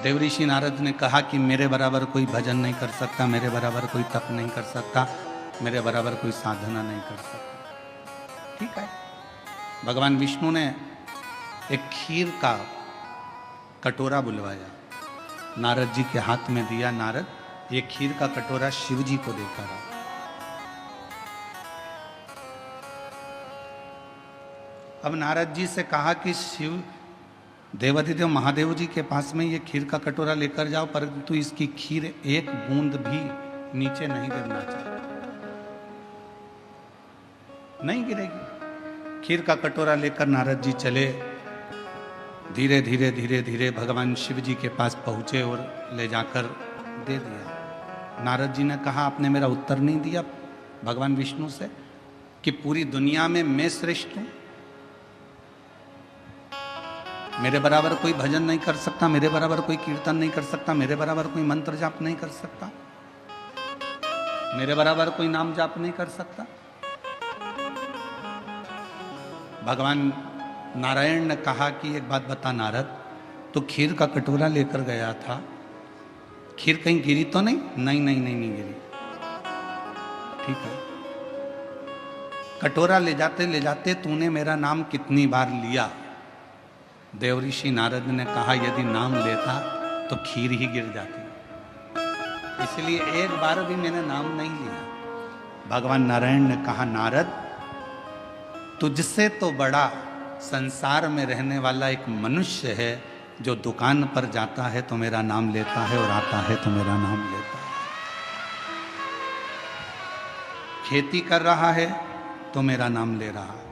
देवऋषि नारद ने कहा कि मेरे बराबर कोई भजन नहीं कर सकता, मेरे बराबर कोई तप नहीं कर सकता, मेरे बराबर कोई साधना नहीं कर सकता। ठीक है। भगवान विष्णु ने एक खीर का कटोरा बुलवाया, नारद जी के हाथ में दिया। नारद, ये खीर का कटोरा शिव जी को देकर आओ। अब नारद जी से कहा कि शिव देवाधिदेव महादेव जी के पास में ये खीर का कटोरा लेकर जाओ, परंतु इसकी खीर एक बूंद भी नीचे नहीं गिरना चाहिए, नहीं गिरेगी। खीर का कटोरा लेकर नारद जी चले, धीरे धीरे धीरे धीरे भगवान शिव जी के पास पहुंचे और ले जाकर दे दिया। नारद जी ने कहा, आपने मेरा उत्तर नहीं दिया भगवान विष्णु से कि पूरी दुनिया में मैं श्रेष्ठ हूं, मेरे बराबर कोई भजन नहीं कर सकता, मेरे बराबर कोई कीर्तन नहीं कर सकता, मेरे बराबर कोई मंत्र जाप नहीं कर सकता, मेरे बराबर कोई नाम जाप नहीं कर सकता। भगवान नारायण ने कहा कि एक बात बता नारद, तो खीर का कटोरा लेकर गया था, खीर कहीं गिरी तो नहीं? नहीं नहीं नहीं, नहीं गिरी। ठीक है। कटोरा ले जाते तूने मेरा नाम कितनी बार लिया? देवऋषि नारद ने कहा, यदि नाम लेता तो खीर ही गिर जाती, इसलिए एक बार भी मैंने नाम नहीं लिया। भगवान नारायण ने कहा, नारद तुझसे तो बड़ा संसार में रहने वाला एक मनुष्य है जो दुकान पर जाता है तो मेरा नाम लेता है और आता है तो मेरा नाम लेता है, खेती कर रहा है तो मेरा नाम ले रहा है,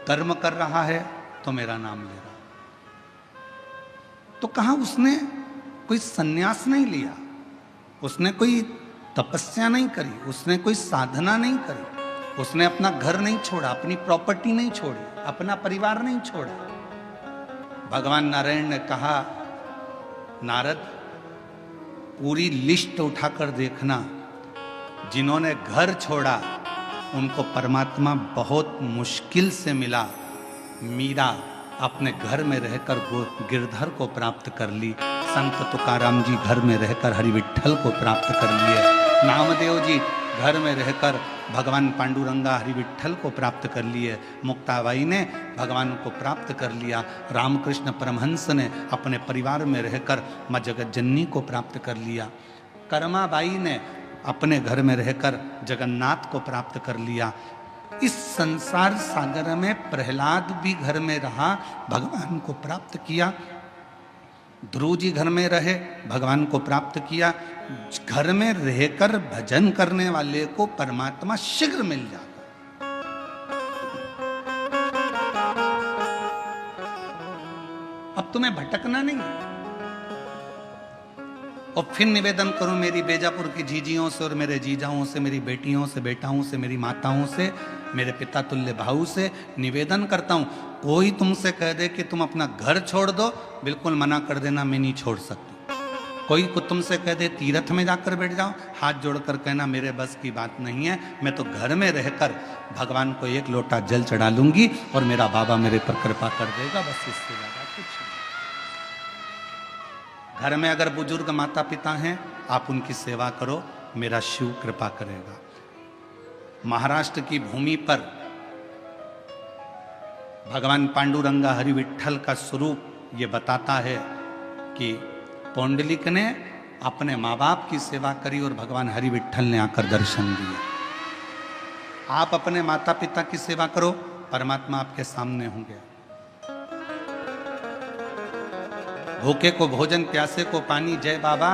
कर्म कर रहा है तो मेरा नाम ले रहा है। तो कहा उसने कोई सन्यास नहीं लिया, उसने कोई तपस्या नहीं करी, उसने कोई साधना नहीं करी, उसने अपना घर नहीं छोड़ा, अपनी प्रॉपर्टी नहीं छोड़ी, अपना परिवार नहीं छोड़ा। भगवान नारायण ने कहा, नारद पूरी लिस्ट उठाकर देखना, जिन्होंने घर छोड़ा उनको परमात्मा बहुत मुश्किल से मिला। मीरा अपने घर में रहकर गिरधर को प्राप्त कर ली, संत तुकाराम जी घर में रहकर हरि विठ्ठल को प्राप्त कर लिए, नामदेव जी घर में रहकर भगवान पांडुरंगा हरि विठ्ठल को प्राप्त कर लिए, मुक्ताबाई ने भगवान को प्राप्त कर लिया, रामकृष्ण परमहंस ने अपने परिवार में रहकर माँ जगत जननी को प्राप्त कर लिया, कर्माबाई ने अपने घर में रहकर जगन्नाथ को प्राप्त कर लिया। इस संसार सागर में प्रहलाद भी घर में रहा, भगवान को प्राप्त किया। ध्रुव जी घर में रहे, भगवान को प्राप्त किया। घर में रहकर भजन करने वाले को परमात्मा शीघ्र मिल जाता। अब तुम्हें भटकना नहीं है। और फिर निवेदन करूं मेरी बेजापुर की जीजियों से और मेरे जीजाओं से, मेरी बेटियों से, बेटाओं से, मेरी माताओं से, मेरे पिता तुल्य भाऊ से निवेदन करता हूं, कोई तुमसे कह दे कि तुम अपना घर छोड़ दो, बिल्कुल मना कर देना, मैं नहीं छोड़ सकती। कोई को तुमसे कह दे तीर्थ में जाकर बैठ जाओ, हाथ जोड़कर कहना मेरे बस की बात नहीं है, मैं तो घर में रहकर भगवान को एक लोटा जल चढ़ा लूंगी और मेरा बाबा मेरे पर कृपा कर देगा, बस इससे ज्यादा कुछ नहीं। घर में अगर बुजुर्ग माता पिता हैं, आप उनकी सेवा करो, मेरा शिव कृपा करेगा। महाराष्ट्र की भूमि पर भगवान पांडुरंगा हरि विठ्ठल का स्वरूप ये बताता है कि पौंडलिक ने अपने माँ बाप की सेवा करी और भगवान हरि विठ्ठल ने आकर दर्शन दिए। आप अपने माता पिता की सेवा करो, परमात्मा आपके सामने होंगे। भूखे को भोजन, प्यासे को पानी, जय बाबा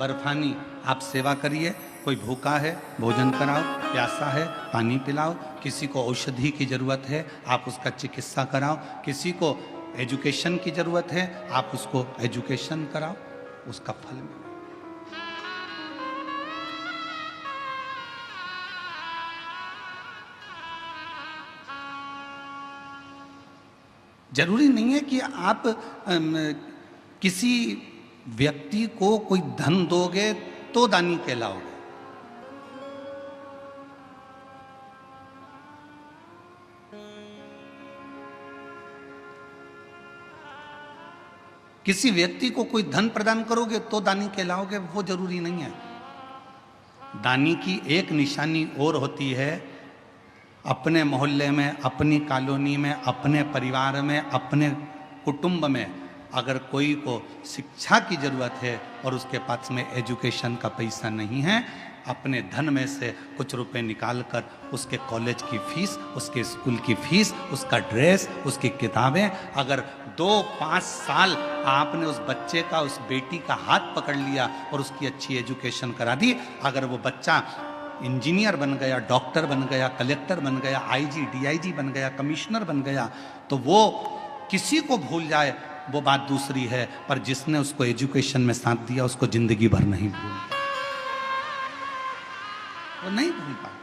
बर्फानी। आप सेवा करिए, कोई भूखा है भोजन कराओ, प्यासा है पानी पिलाओ, किसी को औषधि की जरूरत है आप उसका चिकित्सा कराओ, किसी को एजुकेशन की जरूरत है आप उसको एजुकेशन कराओ, उसका फल मिले। जरूरी नहीं है कि आप किसी व्यक्ति को कोई धन दोगे तो दानी कहलाओगे। किसी व्यक्ति को कोई धन प्रदान करोगे तो दानी कहलाओगे, वो जरूरी नहीं है। दानी की एक निशानी और होती है, अपने मोहल्ले में, अपनी कॉलोनी में, अपने परिवार में, अपने कुटुंब में अगर कोई को शिक्षा की जरूरत है और उसके पास में एजुकेशन का पैसा नहीं है, अपने धन में से कुछ रुपए निकाल कर उसके कॉलेज की फीस, उसके स्कूल की फीस, उसका ड्रेस, उसकी किताबें, अगर 2-5 साल आपने उस बच्चे का, उस बेटी का हाथ पकड़ लिया और उसकी अच्छी एजुकेशन करा दी, अगर वो बच्चा इंजीनियर बन गया, डॉक्टर बन गया, कलेक्टर बन गया, आईजी, डीआईजी बन गया, कमिश्नर बन गया, तो वो किसी को भूल जाए वो बात दूसरी है, पर जिसने उसको एजुकेशन में साथ दिया उसको जिंदगी भर नहीं भूलता, वो नहीं भूल पाता।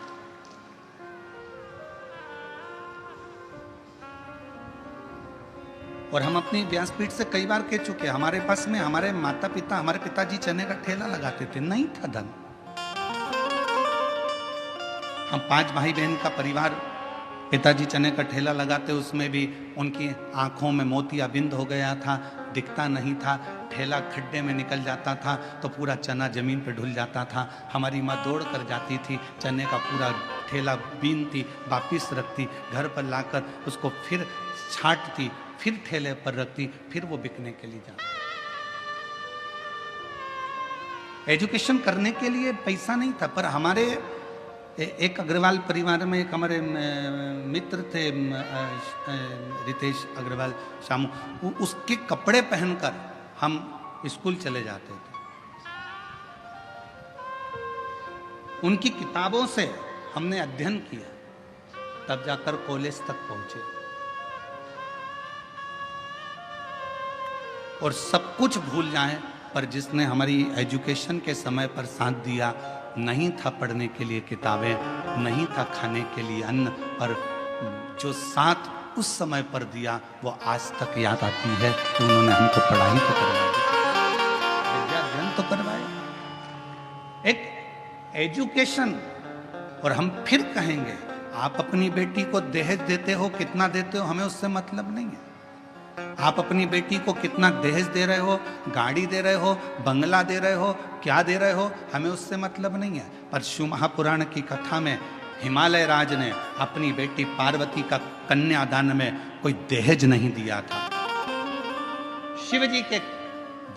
और हम अपनी व्यासपीठ से कई बार कह चुके, हमारे पास में हमारे माता पिता, हमारे पिताजी चने का ठेला लगाते थे, नहीं था धन। हम 5 भाई बहन का परिवार, पिताजी चने का ठेला लगाते, उसमें भी उनकी आंखों में मोतियाबिंद हो गया था, दिखता नहीं था, ठेला खड्डे में निकल जाता था तो पूरा चना जमीन पर ढुल जाता था। हमारी माँ दौड़ कर जाती थी, चने का पूरा ठेला बीनती, वापिस रखती, घर पर लाकर उसको फिर छांटती, फिर ठेले पर रखती, फिर वो बिकने के लिए जाती। एजुकेशन करने के लिए पैसा नहीं था, पर हमारे एक अग्रवाल परिवार में एक हमारे मित्र थे, रितेश अग्रवाल शामू, उसके कपड़े पहनकर हम स्कूल चले जाते थे, उनकी किताबों से हमने अध्ययन किया, तब जाकर कॉलेज तक पहुंचे। और सब कुछ भूल जाएं, पर जिसने हमारी एजुकेशन के समय पर साथ दिया, नहीं था पढ़ने के लिए किताबें, नहीं था खाने के लिए अन्न, पर जो साथ उस समय पर दिया वो आज तक याद आती है कि उन्होंने हमको पढ़ाई तो करवाई, विद्या अध्ययन तो करवाए, एक एजुकेशन। और हम फिर कहेंगे, आप अपनी बेटी को दहेज देते हो, कितना देते हो, हमें उससे मतलब नहीं है। आप अपनी बेटी को कितना दहेज दे रहे हो, गाड़ी दे रहे हो, बंगला दे रहे हो, क्या दे रहे हो, हमें उससे मतलब नहीं है। पर शिव महापुराण की कथा में हिमालय राज ने अपनी बेटी पार्वती का कन्यादान में कोई दहेज नहीं दिया था। शिव जी के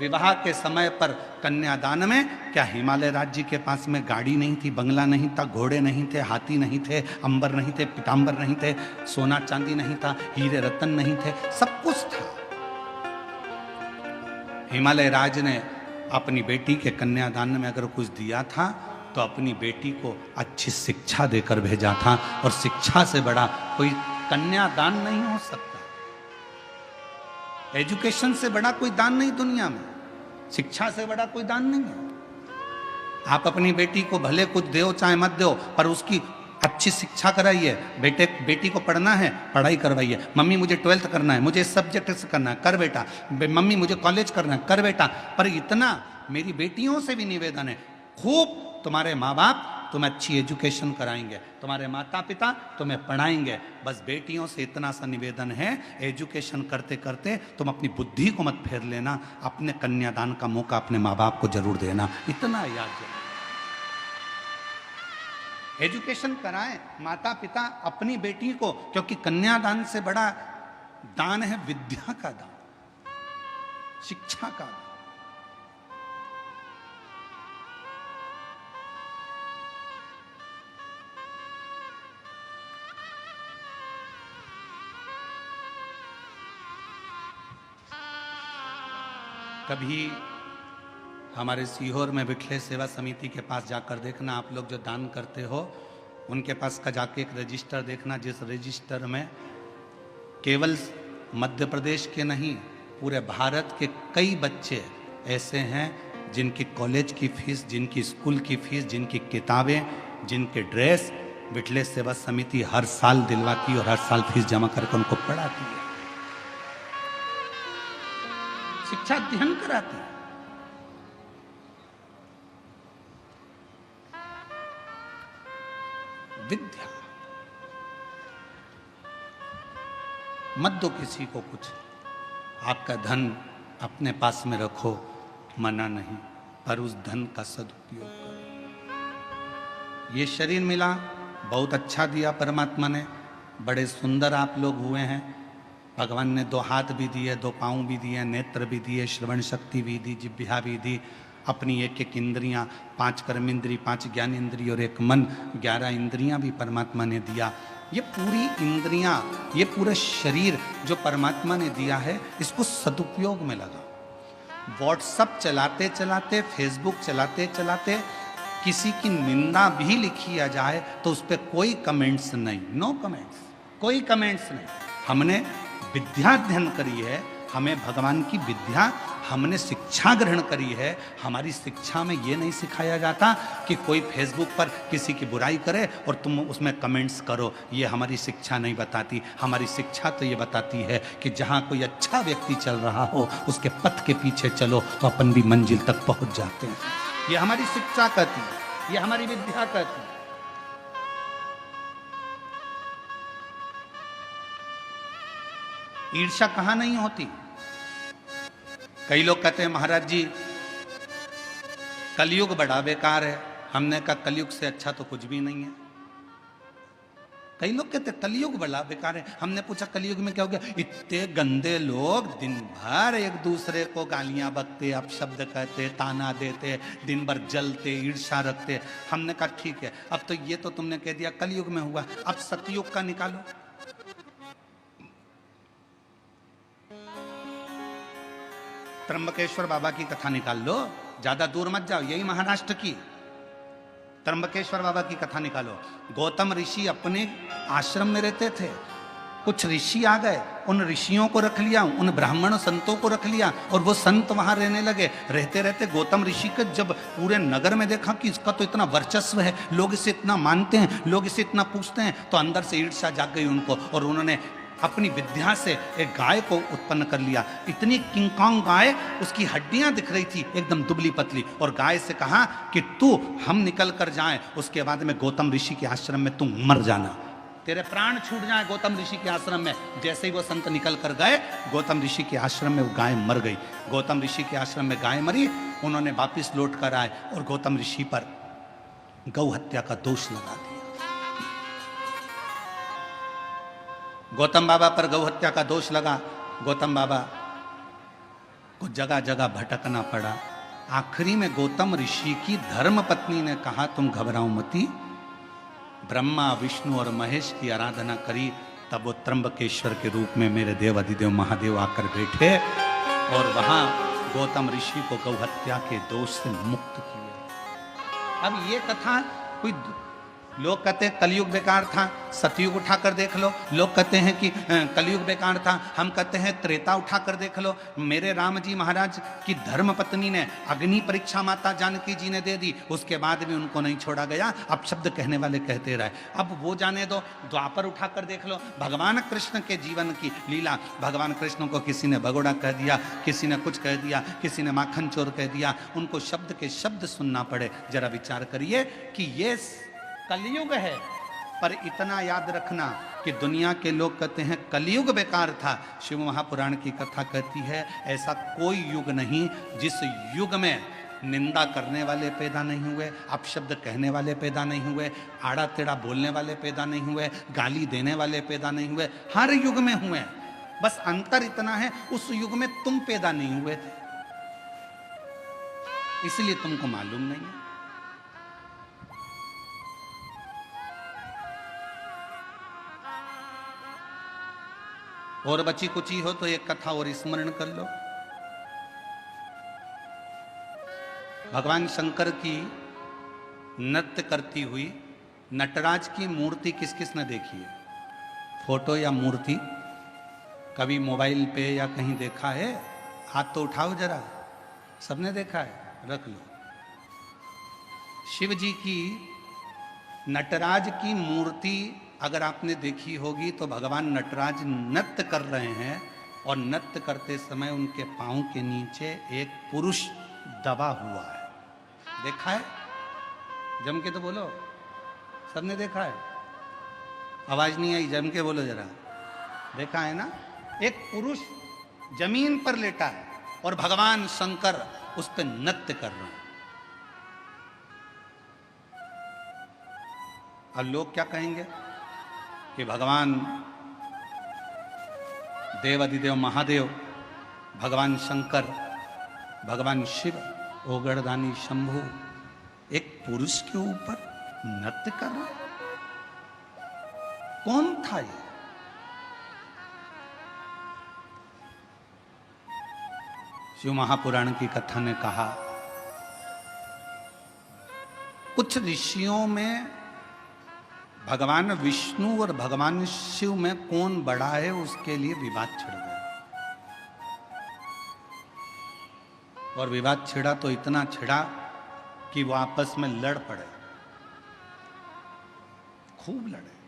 विवाह के समय पर कन्यादान में क्या हिमालय राज जी के पास में गाड़ी नहीं थी, बंगला नहीं था, घोड़े नहीं थे, हाथी नहीं थे, अंबर नहीं थे, पीतांबर नहीं थे, सोना चांदी नहीं था, हीरे रतन नहीं थे, सब कुछ था। हिमालय राज ने अपनी बेटी के कन्यादान में अगर कुछ दिया था तो अपनी बेटी को अच्छी शिक्षा देकर भेजा था, और शिक्षा से बड़ा कोई कन्यादान नहीं हो सकता। एजुकेशन से बड़ा कोई दान नहीं दुनिया में, शिक्षा से बड़ा कोई दान नहीं है। आप अपनी बेटी को भले कुछ दो चाहे मत दो, पर उसकी अच्छी शिक्षा कराइए। बेटी को पढ़ना है, पढ़ाई करवाइए। मम्मी मुझे 12th करना है, मुझे इस सब्जेक्ट से करना है, कर बेटा। मम्मी मुझे कॉलेज करना है, कर बेटा। पर इतना मेरी बेटियों से भी निवेदन है, खूब तुम्हारे माँ बाप तुम्हें अच्छी एजुकेशन कराएंगे, तुम्हारे माता पिता तुम्हें पढ़ाएंगे, बस बेटियों से इतना सा निवेदन है, एजुकेशन करते करते तुम अपनी बुद्धि को मत फेर लेना, अपने कन्यादान का मौका अपने माँ बाप को जरूर देना, इतना याद रखना। एजुकेशन कराएं माता पिता अपनी बेटी को, क्योंकि कन्यादान से बड़ा दान है विद्या का दान, शिक्षा का दान। कभी हमारे सीहोर में विठले सेवा समिति के पास जाकर देखना, आप लोग जो दान करते हो उनके पास का जाके एक रजिस्टर देखना, जिस रजिस्टर में केवल मध्य प्रदेश के नहीं पूरे भारत के कई बच्चे ऐसे हैं जिनकी कॉलेज की फीस, जिनकी स्कूल की फीस, जिनकी किताबें, जिनके ड्रेस विठले सेवा समिति हर साल दिलवाती और हर साल फीस जमा करके उनको पढ़ाती है, शिक्षा अध्ययन कराती है। विद्या मत दो किसी को कुछ, आपका धन अपने पास में रखो, मना नहीं, पर उस धन का सदुपयोग करो। ये शरीर मिला, बहुत अच्छा दिया परमात्मा ने, बड़े सुंदर आप लोग हुए हैं। भगवान ने 2 हाथ भी दिए, 2 पाँव भी दिए, नेत्र भी दिए, श्रवण शक्ति भी दी, जिह्वा भी दी, अपनी एक एक इंद्रियां, 5 कर्मेंद्री, 5 ज्ञान इंद्रिय और 1 मन, 11 इंद्रियां भी परमात्मा ने दिया। ये पूरी इंद्रियां, ये पूरा शरीर जो परमात्मा ने दिया है, इसको सदुपयोग में लगा। व्हाट्सअप चलाते चलाते, फेसबुक चलाते चलाते किसी की निंदा भी लिखी आ जाए तो उस पर कोई कमेंट्स नहीं, नो कमेंट्स, कोई कमेंट्स नहीं। हमने विद्या अध्ययन करी है, हमें भगवान की विद्या, हमने शिक्षा ग्रहण करी है। हमारी शिक्षा में ये नहीं सिखाया जाता कि कोई फेसबुक पर किसी की बुराई करे और तुम उसमें कमेंट्स करो, ये हमारी शिक्षा नहीं बताती। हमारी शिक्षा तो ये बताती है कि जहाँ कोई अच्छा व्यक्ति चल रहा हो, उसके पथ के पीछे चलो तो अपन भी मंजिल तक पहुँच जाते हैं। ये हमारी शिक्षा कहती है, ये हमारी विद्या कहती है। ईर्ष्या कहां नहीं होती। कई लोग कहते हैं महाराज जी कलयुग बड़ा बेकार है। हमने कहा कलयुग से अच्छा तो कुछ भी नहीं है। कई लोग कहते हैं कलयुग बड़ा बेकार है। हमने पूछा कलयुग में क्या हो गया? इतने गंदे लोग दिन भर एक दूसरे को गालियां बकते, अपशब्द कहते, ताना देते, दिन भर जलते, ईर्ष्या रखते। हमने कहा ठीक है, अब तो ये तो तुमने कह दिया कलयुग में हुआ, अब सतयुग का निकालो। त्र्यंबकेश्वर बाबा की कथा निकाल लो, ज्यादा दूर मत जाओ, यही महाराष्ट्र की त्र्यंबकेश्वर बाबा की कथा निकालो। गौतम ऋषि अपने आश्रम में रहते थे, कुछ ऋषि आ गए, उन ऋषियों को रख लिया, उन ब्राह्मण संतों को रख लिया और वो संत वहां रहने लगे। रहते रहते गौतम ऋषि के जब पूरे नगर में देखा कि इसका तो इतना वर्चस्व है, लोग इसे इतना मानते हैं, लोग इसे इतना पूछते हैं, तो अंदर से ईर्ष्या जाग गई उनको और उन्होंने अपनी विद्या से एक गाय को उत्पन्न कर लिया। इतनी किंकांग गाय, उसकी हड्डियां दिख रही थी एकदम दुबली पतली, और गाय से कहा कि तू हम निकल कर जाएं, उसके बाद में गौतम ऋषि के आश्रम में तू मर जाना, तेरे प्राण छूट जाए गौतम ऋषि के आश्रम में। जैसे ही वो संत निकल कर गए गौतम ऋषि के आश्रम में वो गाय मर गई। गौतम ऋषि के आश्रम में गाय मरी, उन्होंने वापिस लौट कर आए और गौतम ऋषि पर गौ हत्या का दोष लगा दिया। गौतम बाबा पर गौ हत्या का दोष लगा। गौतम बाबा को जगह जगह भटकना पड़ा। आखिरी में गौतम ऋषि की धर्म पत्नी ने कहा तुम घबराओ मती, ब्रह्मा विष्णु और महेश की आराधना करी, तब वो त्र्यंबकेश्वर के रूप में मेरे देव अधिदेव महादेव आकर बैठे और वहां गौतम ऋषि को गौ हत्या के दोष से मुक्त किया। अब ये कथा कोई, लोग कहते हैं कलयुग बेकार था, सतयुग उठाकर देख लो। लोग कहते हैं कि कलयुग बेकार था, हम कहते हैं त्रेता उठाकर देख लो। मेरे राम जी महाराज की धर्म पत्नी ने अग्नि परीक्षा माता जानकी जी ने दे दी, उसके बाद भी उनको नहीं छोड़ा गया। अब शब्द कहने वाले कहते रहे, अब वो जाने दो। द्वापर उठाकर देख लो, भगवान कृष्ण के जीवन की लीला। भगवान कृष्ण को किसी ने भगोड़ा कह दिया, किसी ने कुछ कह दिया, किसी ने माखन चोर कह दिया, उनको शब्द के शब्द सुनना पड़े। जरा विचार करिए कि ये कलयुग है, पर इतना याद रखना कि दुनिया के लोग कहते हैं कलयुग बेकार था। शिव महापुराण की कथा कहती है ऐसा कोई युग नहीं जिस युग में निंदा करने वाले पैदा नहीं हुए, अपशब्द कहने वाले पैदा नहीं हुए, आड़ा टेढ़ा बोलने वाले पैदा नहीं हुए, गाली देने वाले पैदा नहीं हुए। हर युग में हुए, बस अंतर इतना है उस युग में तुम पैदा नहीं हुए थे, इसलिए तुमको मालूम नहीं है। और बची कुची हो तो एक कथा और स्मरण कर लो। भगवान शंकर की नृत्य करती हुई नटराज की मूर्ति किस किस ने देखी है? फोटो या मूर्ति कभी मोबाइल पे या कहीं देखा है? हाथ तो उठाओ जरा, सबने देखा है, रख लो। शिव जी की नटराज की मूर्ति अगर आपने देखी होगी तो भगवान नटराज नृत्य कर रहे हैं और नृत्य करते समय उनके पांव के नीचे एक पुरुष दबा हुआ है। देखा है? जम के तो बोलो, सबने देखा है? आवाज नहीं आई, जम के बोलो जरा। देखा है ना? एक पुरुष जमीन पर लेटा है और भगवान शंकर उस पर नृत्य कर रहे हैं। अब लोग क्या कहेंगे कि भगवान देवादिदेव महादेव, भगवान शंकर, भगवान शिव, ओगड़दानी शंभु एक पुरुष के ऊपर नृत्य कर रहे हैं। कौन था ये? शिव महापुराण की कथा ने कहा, कुछ ऋषियों में भगवान विष्णु और भगवान शिव में कौन बड़ा है उसके लिए विवाद छिड़ गया। और विवाद छिड़ा तो इतना छिड़ा कि वो आपस में लड़ पड़े, खूब लड़े।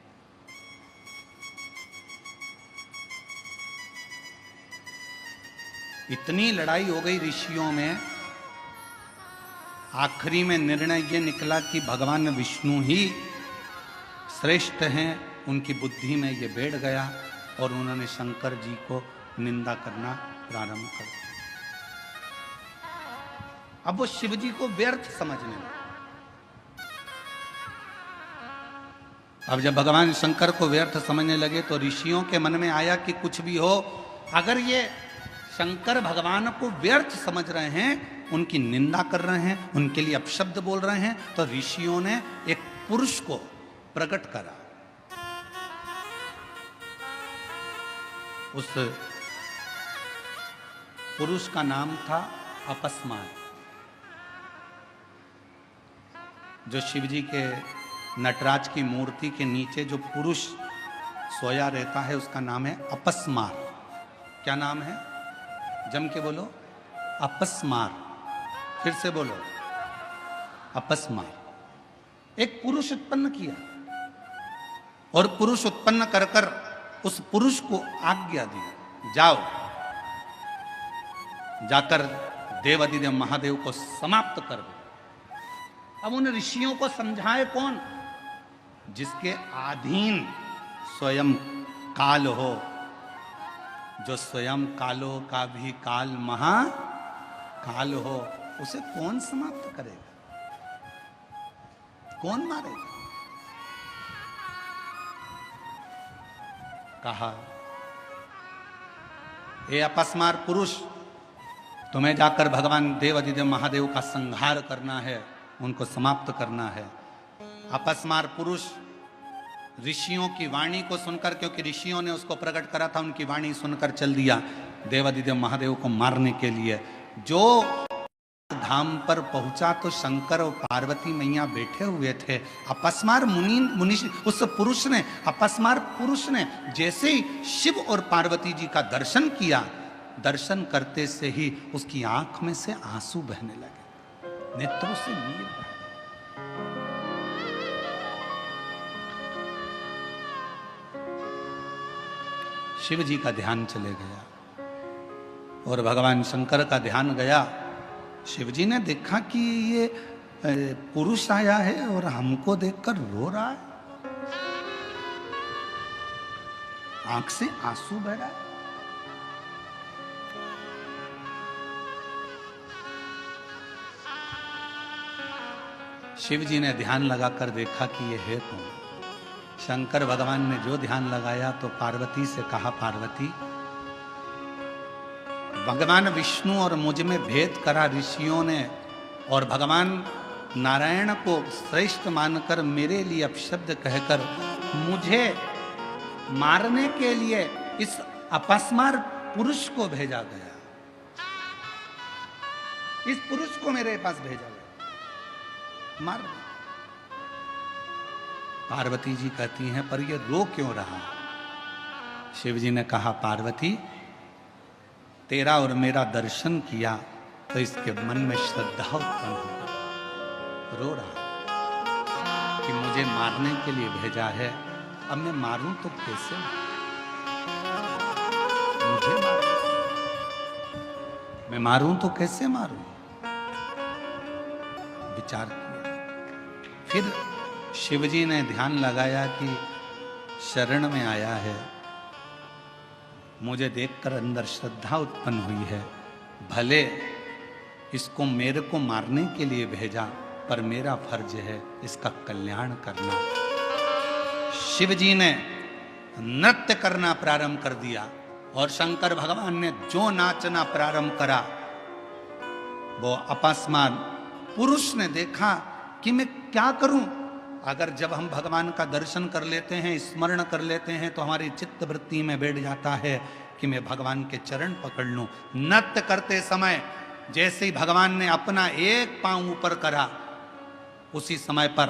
इतनी लड़ाई हो गई ऋषियों में, आखिरी में निर्णय ये निकला कि भगवान विष्णु ही श्रेष्ठ हैं। उनकी बुद्धि में ये बैठ गया और उन्होंने शंकर जी को निंदा करना प्रारंभ कर दिया। अब वो शिव जी को व्यर्थ समझने लगे। अब जब भगवान शंकर को व्यर्थ समझने लगे तो ऋषियों के मन में आया कि कुछ भी हो, अगर ये शंकर भगवान को व्यर्थ समझ रहे हैं, उनकी निंदा कर रहे हैं, उनके लिए अपशब्द बोल रहे हैं, तो ऋषियों ने एक पुरुष को प्रकट करा। उस पुरुष का नाम था अपस्मार। जो शिव जी के नटराज की मूर्ति के नीचे जो पुरुष सोया रहता है उसका नाम है अपस्मार। क्या नाम है? जम के बोलो, अपस्मार। फिर से बोलो, अपस्मार। एक पुरुष उत्पन्न किया और पुरुष उत्पन्न कर कर उस पुरुष को आज्ञा दी, जाओ जाकर देवादिदेव महादेव को समाप्त कर दो। अब उन ऋषियों को समझाए कौन? जिसके अधीन स्वयं काल हो, जो स्वयं कालों का भी काल महाकाल हो, उसे कौन समाप्त करेगा? कौन मारेगा? कहा, ए अपस्मार पुरुष, तुम्हें जाकर भगवान देवादिदेव महादेव का संहार करना है, उनको समाप्त करना है। अपस्मार पुरुष ऋषियों की वाणी को सुनकर, क्योंकि ऋषियों ने उसको प्रकट करा था, उनकी वाणी सुनकर चल दिया देवादिदेव महादेव को मारने के लिए। जो धाम पर पहुंचा तो शंकर और पार्वती मैया बैठे हुए थे। अपस्मार मुनि उस पुरुष ने, अपस्मार पुरुष ने जैसे ही शिव और पार्वती जी का दर्शन किया, दर्शन करते से ही उसकी आंख में से आंसू बहने लगे, नेत्रों से नीर बहे। शिव जी का ध्यान चले गया और भगवान शंकर का ध्यान गया। शिव जी ने देखा कि ये पुरुष आया है और हमको देखकर रो रहा है, आंख से आंसू बह रहा है। शिव जी ने ध्यान लगाकर देखा कि ये है कौन। शंकर भगवान ने जो ध्यान लगाया तो पार्वती से कहा, पार्वती, भगवान विष्णु और मुझ में भेद करा ऋषियों ने, और भगवान नारायण को श्रेष्ठ मानकर मेरे लिए अपशब्द कहकर मुझे मारने के लिए इस अपस्मार पुरुष को भेजा गया। इस पुरुष को मेरे पास भेजा गया, मार। पार्वती जी कहती हैं, पर ये रो क्यों रहा? शिव जी ने कहा, पार्वती, तेरा और मेरा दर्शन किया तो इसके मन में श्रद्धा उत्पन्न हो, रो रहा कि मुझे मारने के लिए भेजा है। अब मैं मारूं तो कैसे? मुझे मारूं, मैं मारूं तो कैसे मारूं? विचार किया। फिर शिवजी ने ध्यान लगाया कि शरण में आया है, मुझे देखकर अंदर श्रद्धा उत्पन्न हुई है, भले इसको मेरे को मारने के लिए भेजा, पर मेरा फर्ज है इसका कल्याण करना। शिव जी ने नृत्य करना प्रारंभ कर दिया और शंकर भगवान ने जो नाचना प्रारंभ करा, वो अपस्मार पुरुष ने देखा कि मैं क्या करूं। अगर जब हम भगवान का दर्शन कर लेते हैं, स्मरण कर लेते हैं, तो हमारी चित्त वृत्ति में बैठ जाता है कि मैं भगवान के चरण पकड़ लूं। नृत्य करते समय जैसे ही भगवान ने अपना एक पांव ऊपर करा, उसी समय पर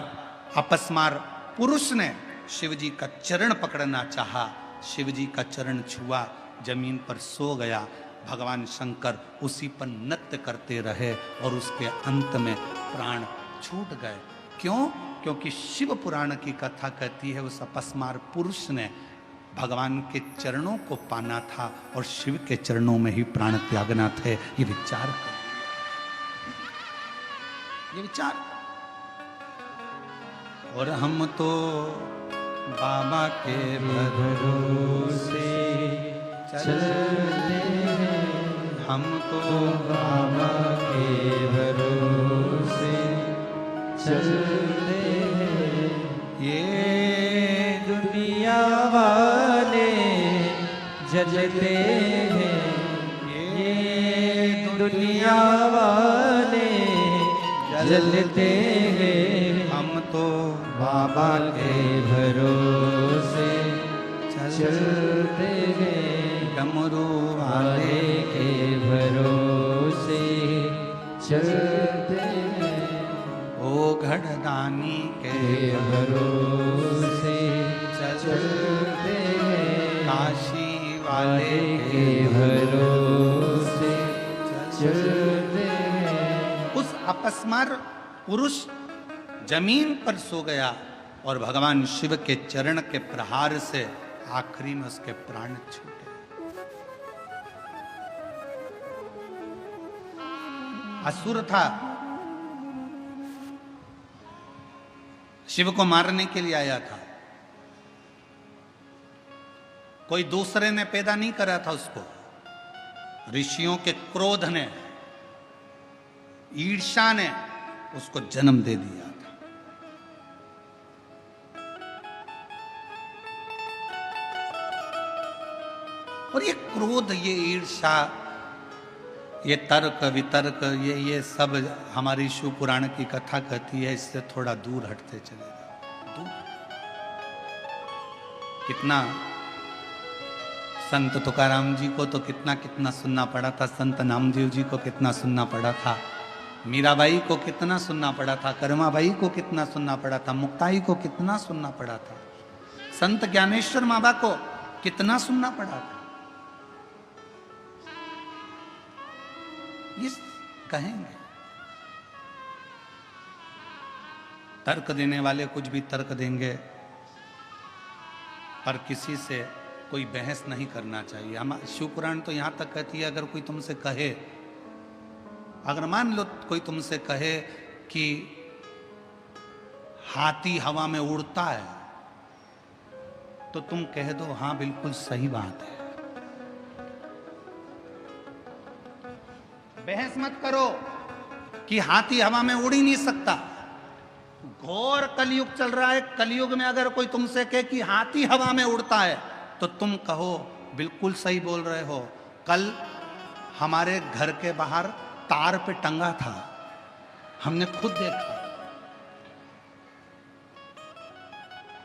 अपस्मार पुरुष ने शिव जी का चरण पकड़ना चाहा। शिव जी का चरण छुआ, जमीन पर सो गया। भगवान शंकर उसी पर नृत्य करते रहे और उसके अंत में प्राण छूट गए। क्यों? क्योंकि शिव पुराण की कथा कहती है उस अपस्मार पुरुष ने भगवान के चरणों को पाना था और शिव के चरणों में ही प्राण त्यागना थे। ये विचार करो, ये विचार। और हम तो बाबा के भरोसे चलते हैं, हम तो बाबा के भरोसे चलते हैं। ये दुनिया वाले जलते हैं, ये दुनिया वाले जलते हैं। हम तो बाबा के भरोसे चलते हैं, डमरू वाले के भरोसे चलते हैं। ओ घड़दानी के भरोसे चलते हैं, काशी वाले के भरोसे चलते हैं। उस अपस्मार पुरुष जमीन पर सो गया और भगवान शिव के चरण के प्रहार से आखिरी में उसके प्राण छूटे। असुर था, शिव को मारने के लिए आया था। कोई दूसरे ने पैदा नहीं करा था उसको। ऋषियों के क्रोध ने, ईर्ष्या ने उसको जन्म दे दिया था। और ये क्रोध, ये ईर्ष्या, ये तर्क वितर्क, ये सब हमारी शिव पुराण की कथा कहती है, इससे थोड़ा दूर हटते चले जाओ। दूर। कितना संत तुकाराम जी को तो कितना सुनना पड़ा था, संत नामदेव जी को कितना सुनना पड़ा था, मीराबाई को कितना सुनना पड़ा था, कर्माबाई को कितना सुनना पड़ा था, मुक्ताई को कितना सुनना पड़ा था, संत ज्ञानेश्वर बाबा को कितना सुनना पड़ा था। ये कहेंगे, तर्क देने वाले कुछ भी तर्क देंगे, पर किसी से कोई बहस नहीं करना चाहिए। हम शिव पुराण तो यहां तक कहती है, अगर कोई तुमसे कहे, अगर मान लो कोई तुमसे कहे कि हाथी हवा में उड़ता है, तो तुम कह दो हां बिल्कुल सही बात है। बहस मत करो कि हाथी हवा में उड़ ही नहीं सकता। घोर कलयुग चल रहा है, कलयुग में अगर कोई तुमसे कहे कि हाथी हवा में उड़ता है, तो तुम कहो बिल्कुल सही बोल रहे हो। कल हमारे घर के बाहर तार पे टंगा था, हमने खुद देखा।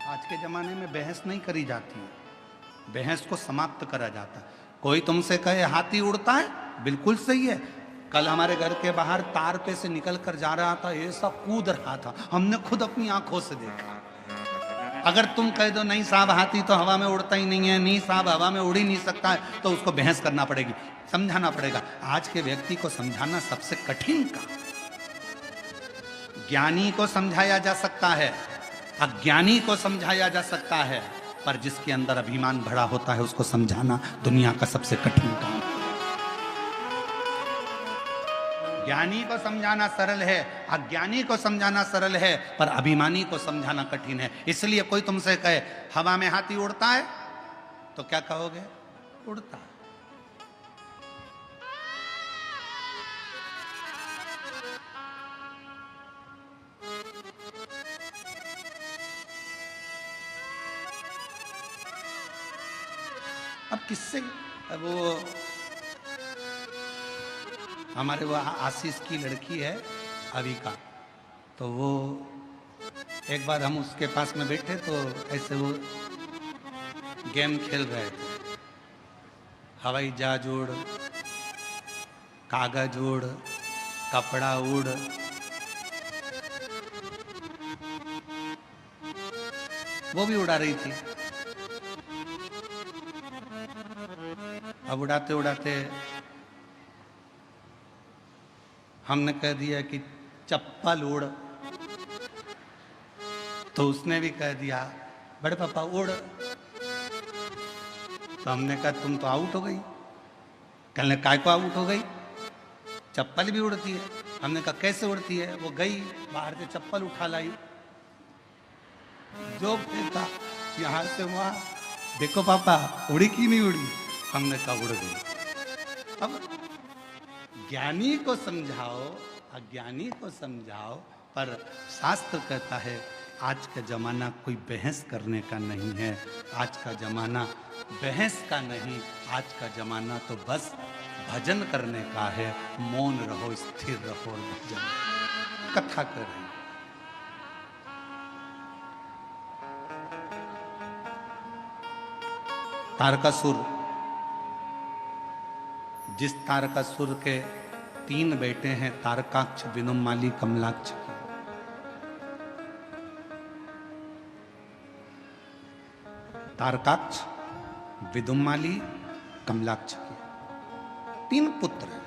आज के जमाने में बहस नहीं करी जाती है, बहस को समाप्त करा जाता है। कोई तुमसे कहे हाथी उड़ता है, बिल्कुल सही है। कल हमारे घर के बाहर तार पे से निकल कर जा रहा था, ऐसा कूद रहा था, हमने खुद अपनी आंखों से देखा। अगर तुम कह दो नहीं साहब हाथी तो हवा में उड़ता ही नहीं है, नहीं साहब हवा में उड़ ही नहीं सकता है, तो उसको बहस करना पड़ेगी, समझाना पड़ेगा। आज के व्यक्ति को समझाना सबसे कठिन काम। ज्ञानी को समझाया जा सकता है, अज्ञानी को समझाया जा सकता है, पर जिसके अंदर अभिमान भरा होता है उसको समझाना दुनिया का सबसे कठिन काम। ज्ञानी को समझाना सरल है, अज्ञानी को समझाना सरल है, पर अभिमानी को समझाना कठिन है। इसलिए कोई तुमसे कहे हवा में हाथी उड़ता है, तो क्या कहोगे? उड़ता है। किससे वो हमारे वो आशीष की लड़की है अविका, तो वो एक बार हम उसके पास में बैठे तो ऐसे वो गेम खेल रहे थे, हवाई जहाज उड़, कागज उड़, कपड़ा उड़, वो भी उड़ा रही थी। अब उड़ाते उड़ाते हमने कह दिया कि चप्पल उड़, तो उसने भी कह दिया बड़े पापा उड़। तो हमने कहा तुम तो आउट हो गई। कहने काय को आउट हो गई, चप्पल भी उड़ती है। हमने कहा कैसे उड़ती है? वो गई बाहर से चप्पल उठा लाई, जो फेंका यहाँ से वहां, देखो पापा उड़ी की नहीं उड़ी? हमने कहा उड़ गई। अब ज्ञानी को समझाओ, अज्ञानी को समझाओ, पर शास्त्र कहता है आज का जमाना कोई बहस करने का नहीं है, आज का जमाना बहस का नहीं, आज का जमाना तो बस भजन करने का है। मौन रहो, स्थिर रहो और भजन कथा कर रहे। तारकासुर, जिस तारकासुर के 3 बेटे हैं, तारकाक्ष, विनुमाली, कमलाक्ष, तारकाक्ष, विदुमाली, कमलाक्ष के 3 पुत्र हैं।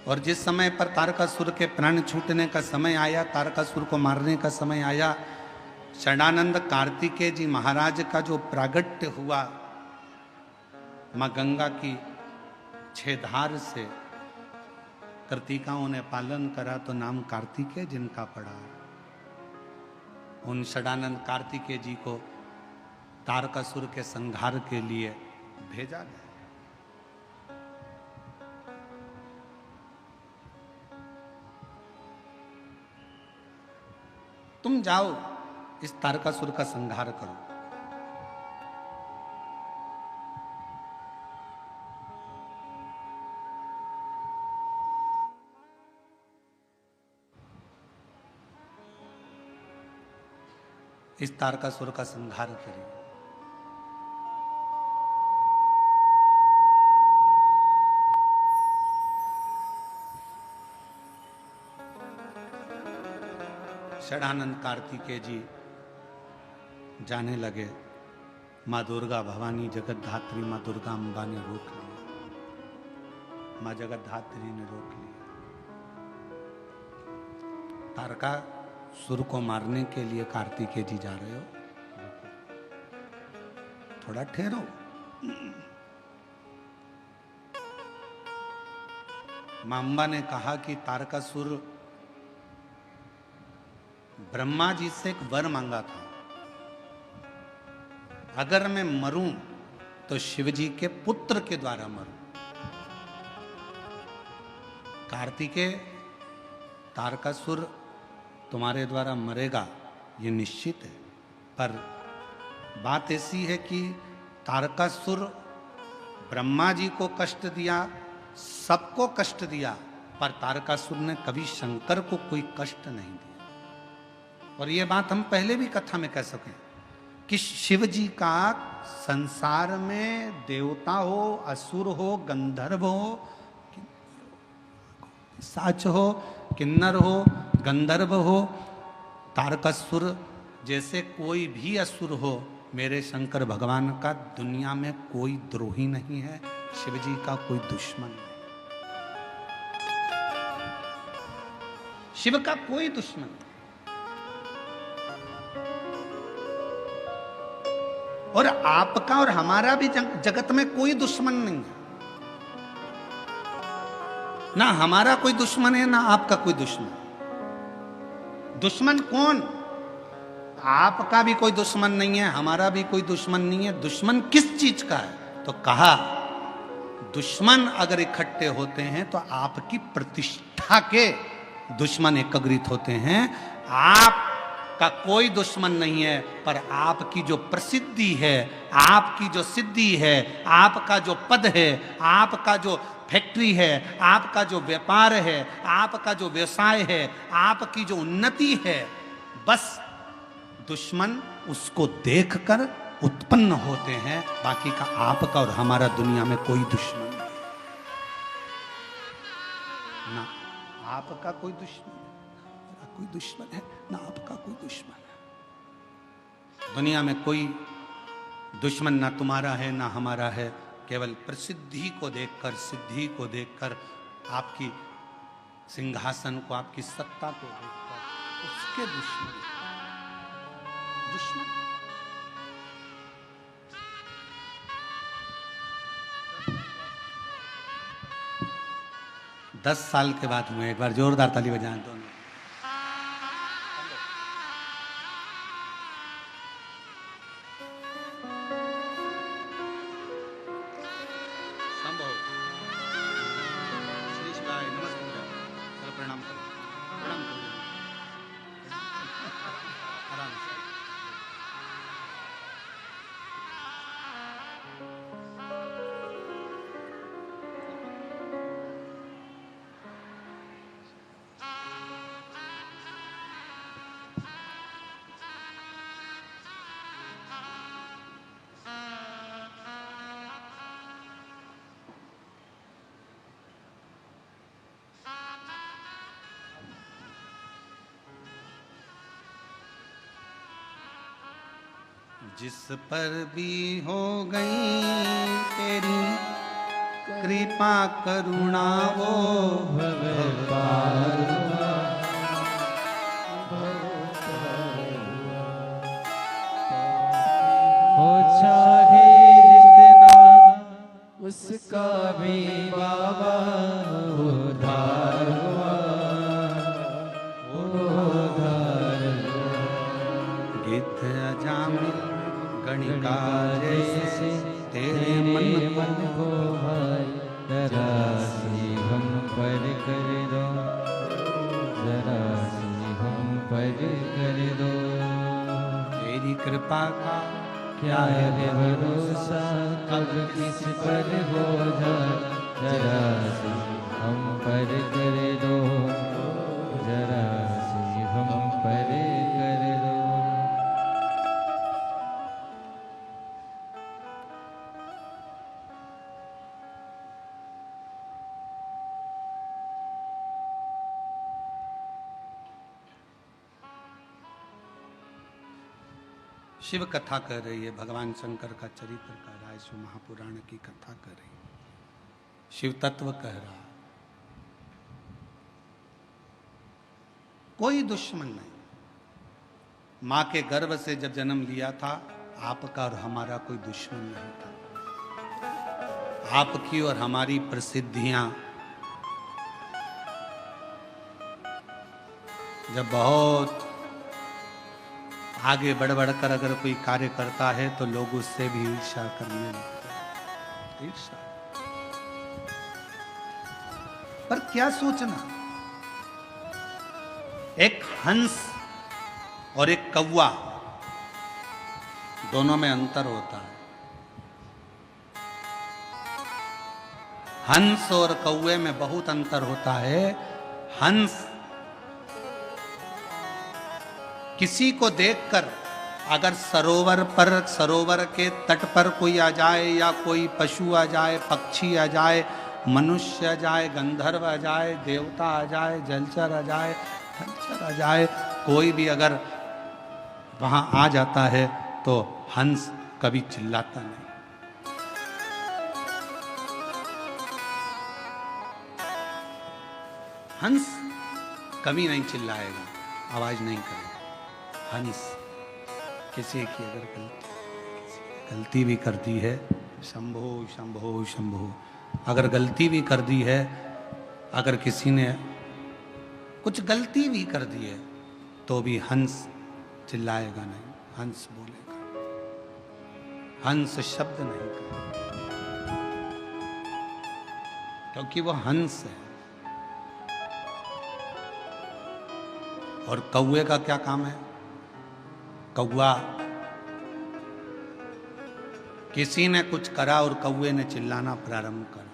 और जिस समय पर तारकासुर के प्राण छूटने का समय आया, तारकासुर को मारने का समय आया, षडानंद कार्तिकेय जी महाराज का जो प्रागट्य हुआ मां गंगा की 6 धार से, कृतिकाओं ने पालन करा तो नाम कार्तिकेय जिनका पड़ा। उन षडानंद कार्तिकेय जी को तारकासुर के संहार के लिए भेजा गया। तुम जाओ इस तारकासुर का संहार करो। इस तारकासुर का संहार करिए। षडानंद कार्तिकेय जी जाने लगे। माँ दुर्गा भवानी जगतधात्री माँ दुर्गा अम्बा ने रोक लिया, माँ जगतधात्री ने रोक लिया। तारकासुर को मारने के लिए कार्तिकेय जी जा रहे हो, थोड़ा ठहरो। माँ अम्बा ने कहा कि तारकासुर ब्रह्मा जी से एक वर मांगा था, अगर मैं मरूं तो शिव जी के पुत्र के द्वारा मरूं। कार्तिकेय, तारकासुर तुम्हारे द्वारा मरेगा ये निश्चित है, पर बात ऐसी है कि तारकासुर ब्रह्मा जी को कष्ट दिया, सबको कष्ट दिया, पर तारकासुर ने कभी शंकर को कोई कष्ट नहीं दिया। और ये बात हम पहले भी कथा में कह सकें कि शिव जी का संसार में देवता हो, असुर हो, गंधर्व हो, साच हो, किन्नर हो, गंधर्व हो, तारकासुर जैसे कोई भी असुर हो, मेरे शंकर भगवान का दुनिया में कोई द्रोही नहीं है, शिव जी का कोई दुश्मन नहीं, शिव का कोई दुश्मन नहीं। और आपका और हमारा भी जगत में कोई दुश्मन नहीं है, ना हमारा कोई दुश्मन है ना आपका कोई दुश्मन। दुश्मन कौन? आपका भी कोई दुश्मन नहीं है, हमारा भी कोई दुश्मन नहीं है। दुश्मन किस चीज का है? तो कहा दुश्मन अगर इकट्ठे होते हैं तो आपकी प्रतिष्ठा के दुश्मन एकत्रित होते हैं। आप का कोई दुश्मन नहीं है, पर आपकी जो प्रसिद्धि है, आपकी जो सिद्धि है, आपका जो पद है, आपका जो फैक्ट्री है, आपका जो व्यापार है, आपका जो व्यवसाय है, आपकी जो उन्नति है, बस दुश्मन उसको देखकर उत्पन्न होते हैं। बाकी का आपका और हमारा दुनिया में कोई दुश्मन नहीं, ना आपका कोई दुश्मन है, कोई दुश्मन है, ना आपका कोई दुश्मन है। दुनिया में कोई दुश्मन ना तुम्हारा है ना हमारा है। केवल प्रसिद्धि को देखकर, सिद्धि को देखकर, आपकी सिंहासन को, आपकी सत्ता को देखकर उसके दुश्मन। 10 साल के बाद हुए। एक बार जोरदार ताली बजाएं दोनों। प्रणाम करो, प्रणाम करो, आराम से। जिस पर भी हो गई तेरी कृपा करुणा वो भगवान, हो चाहे जितना उसका भी बाबा उधार हुआ, उधार गिद्ध अजामिल गणिका जैसे तेरे मन को भाई जरा सी हम पर कर दो, जरा सी हम पर कर दो। तेरी कृपा का क्या है भरोसा कब किस पर हो जाए, जरा सी हम पर कर दो, जरा सी हम पर कर दो। शिव कथा कर रही है, भगवान शंकर का चरित्र कर रहा है, शिव महापुराण की कथा कर रही है, शिव तत्व कह रहा है। कोई दुश्मन नहीं। मां के गर्भ से जब जन्म लिया था, आपका और हमारा कोई दुश्मन नहीं था। आपकी और हमारी प्रसिद्धियां जब बहुत आगे बढ़ बढ़कर अगर कोई कार्य करता है तो लोग उससे भी ईर्ष्या करने लगते हैं। ईर्ष्या। पर क्या सोचना, एक हंस और एक कौवा, दोनों में अंतर होता है। हंस और कौवे में बहुत अंतर होता है। हंस किसी को देखकर अगर सरोवर के तट पर कोई आ जाए, या कोई पशु आ जाए, पक्षी आ जाए, मनुष्य आ जाए, गंधर्व आ जाए, देवता आ जाए, जलचर आ जाए, हलचर आ जाए, कोई भी अगर वहां आ जाता है तो हंस कभी चिल्लाता नहीं। हंस कभी नहीं चिल्लाएगा, आवाज नहीं करेगा। हंस किसी की अगर गलती भी कर दी है, शंभो शंभो शंभो, अगर गलती भी कर दी है, अगर किसी ने कुछ गलती भी कर दी है, तो भी हंस चिल्लाएगा नहीं, हंस बोलेगा, हंस शब्द नहीं करेगा, क्योंकि वो हंस है। और कौवे का क्या काम है? कौआ, किसी ने कुछ करा और कौए ने चिल्लाना प्रारंभ कर।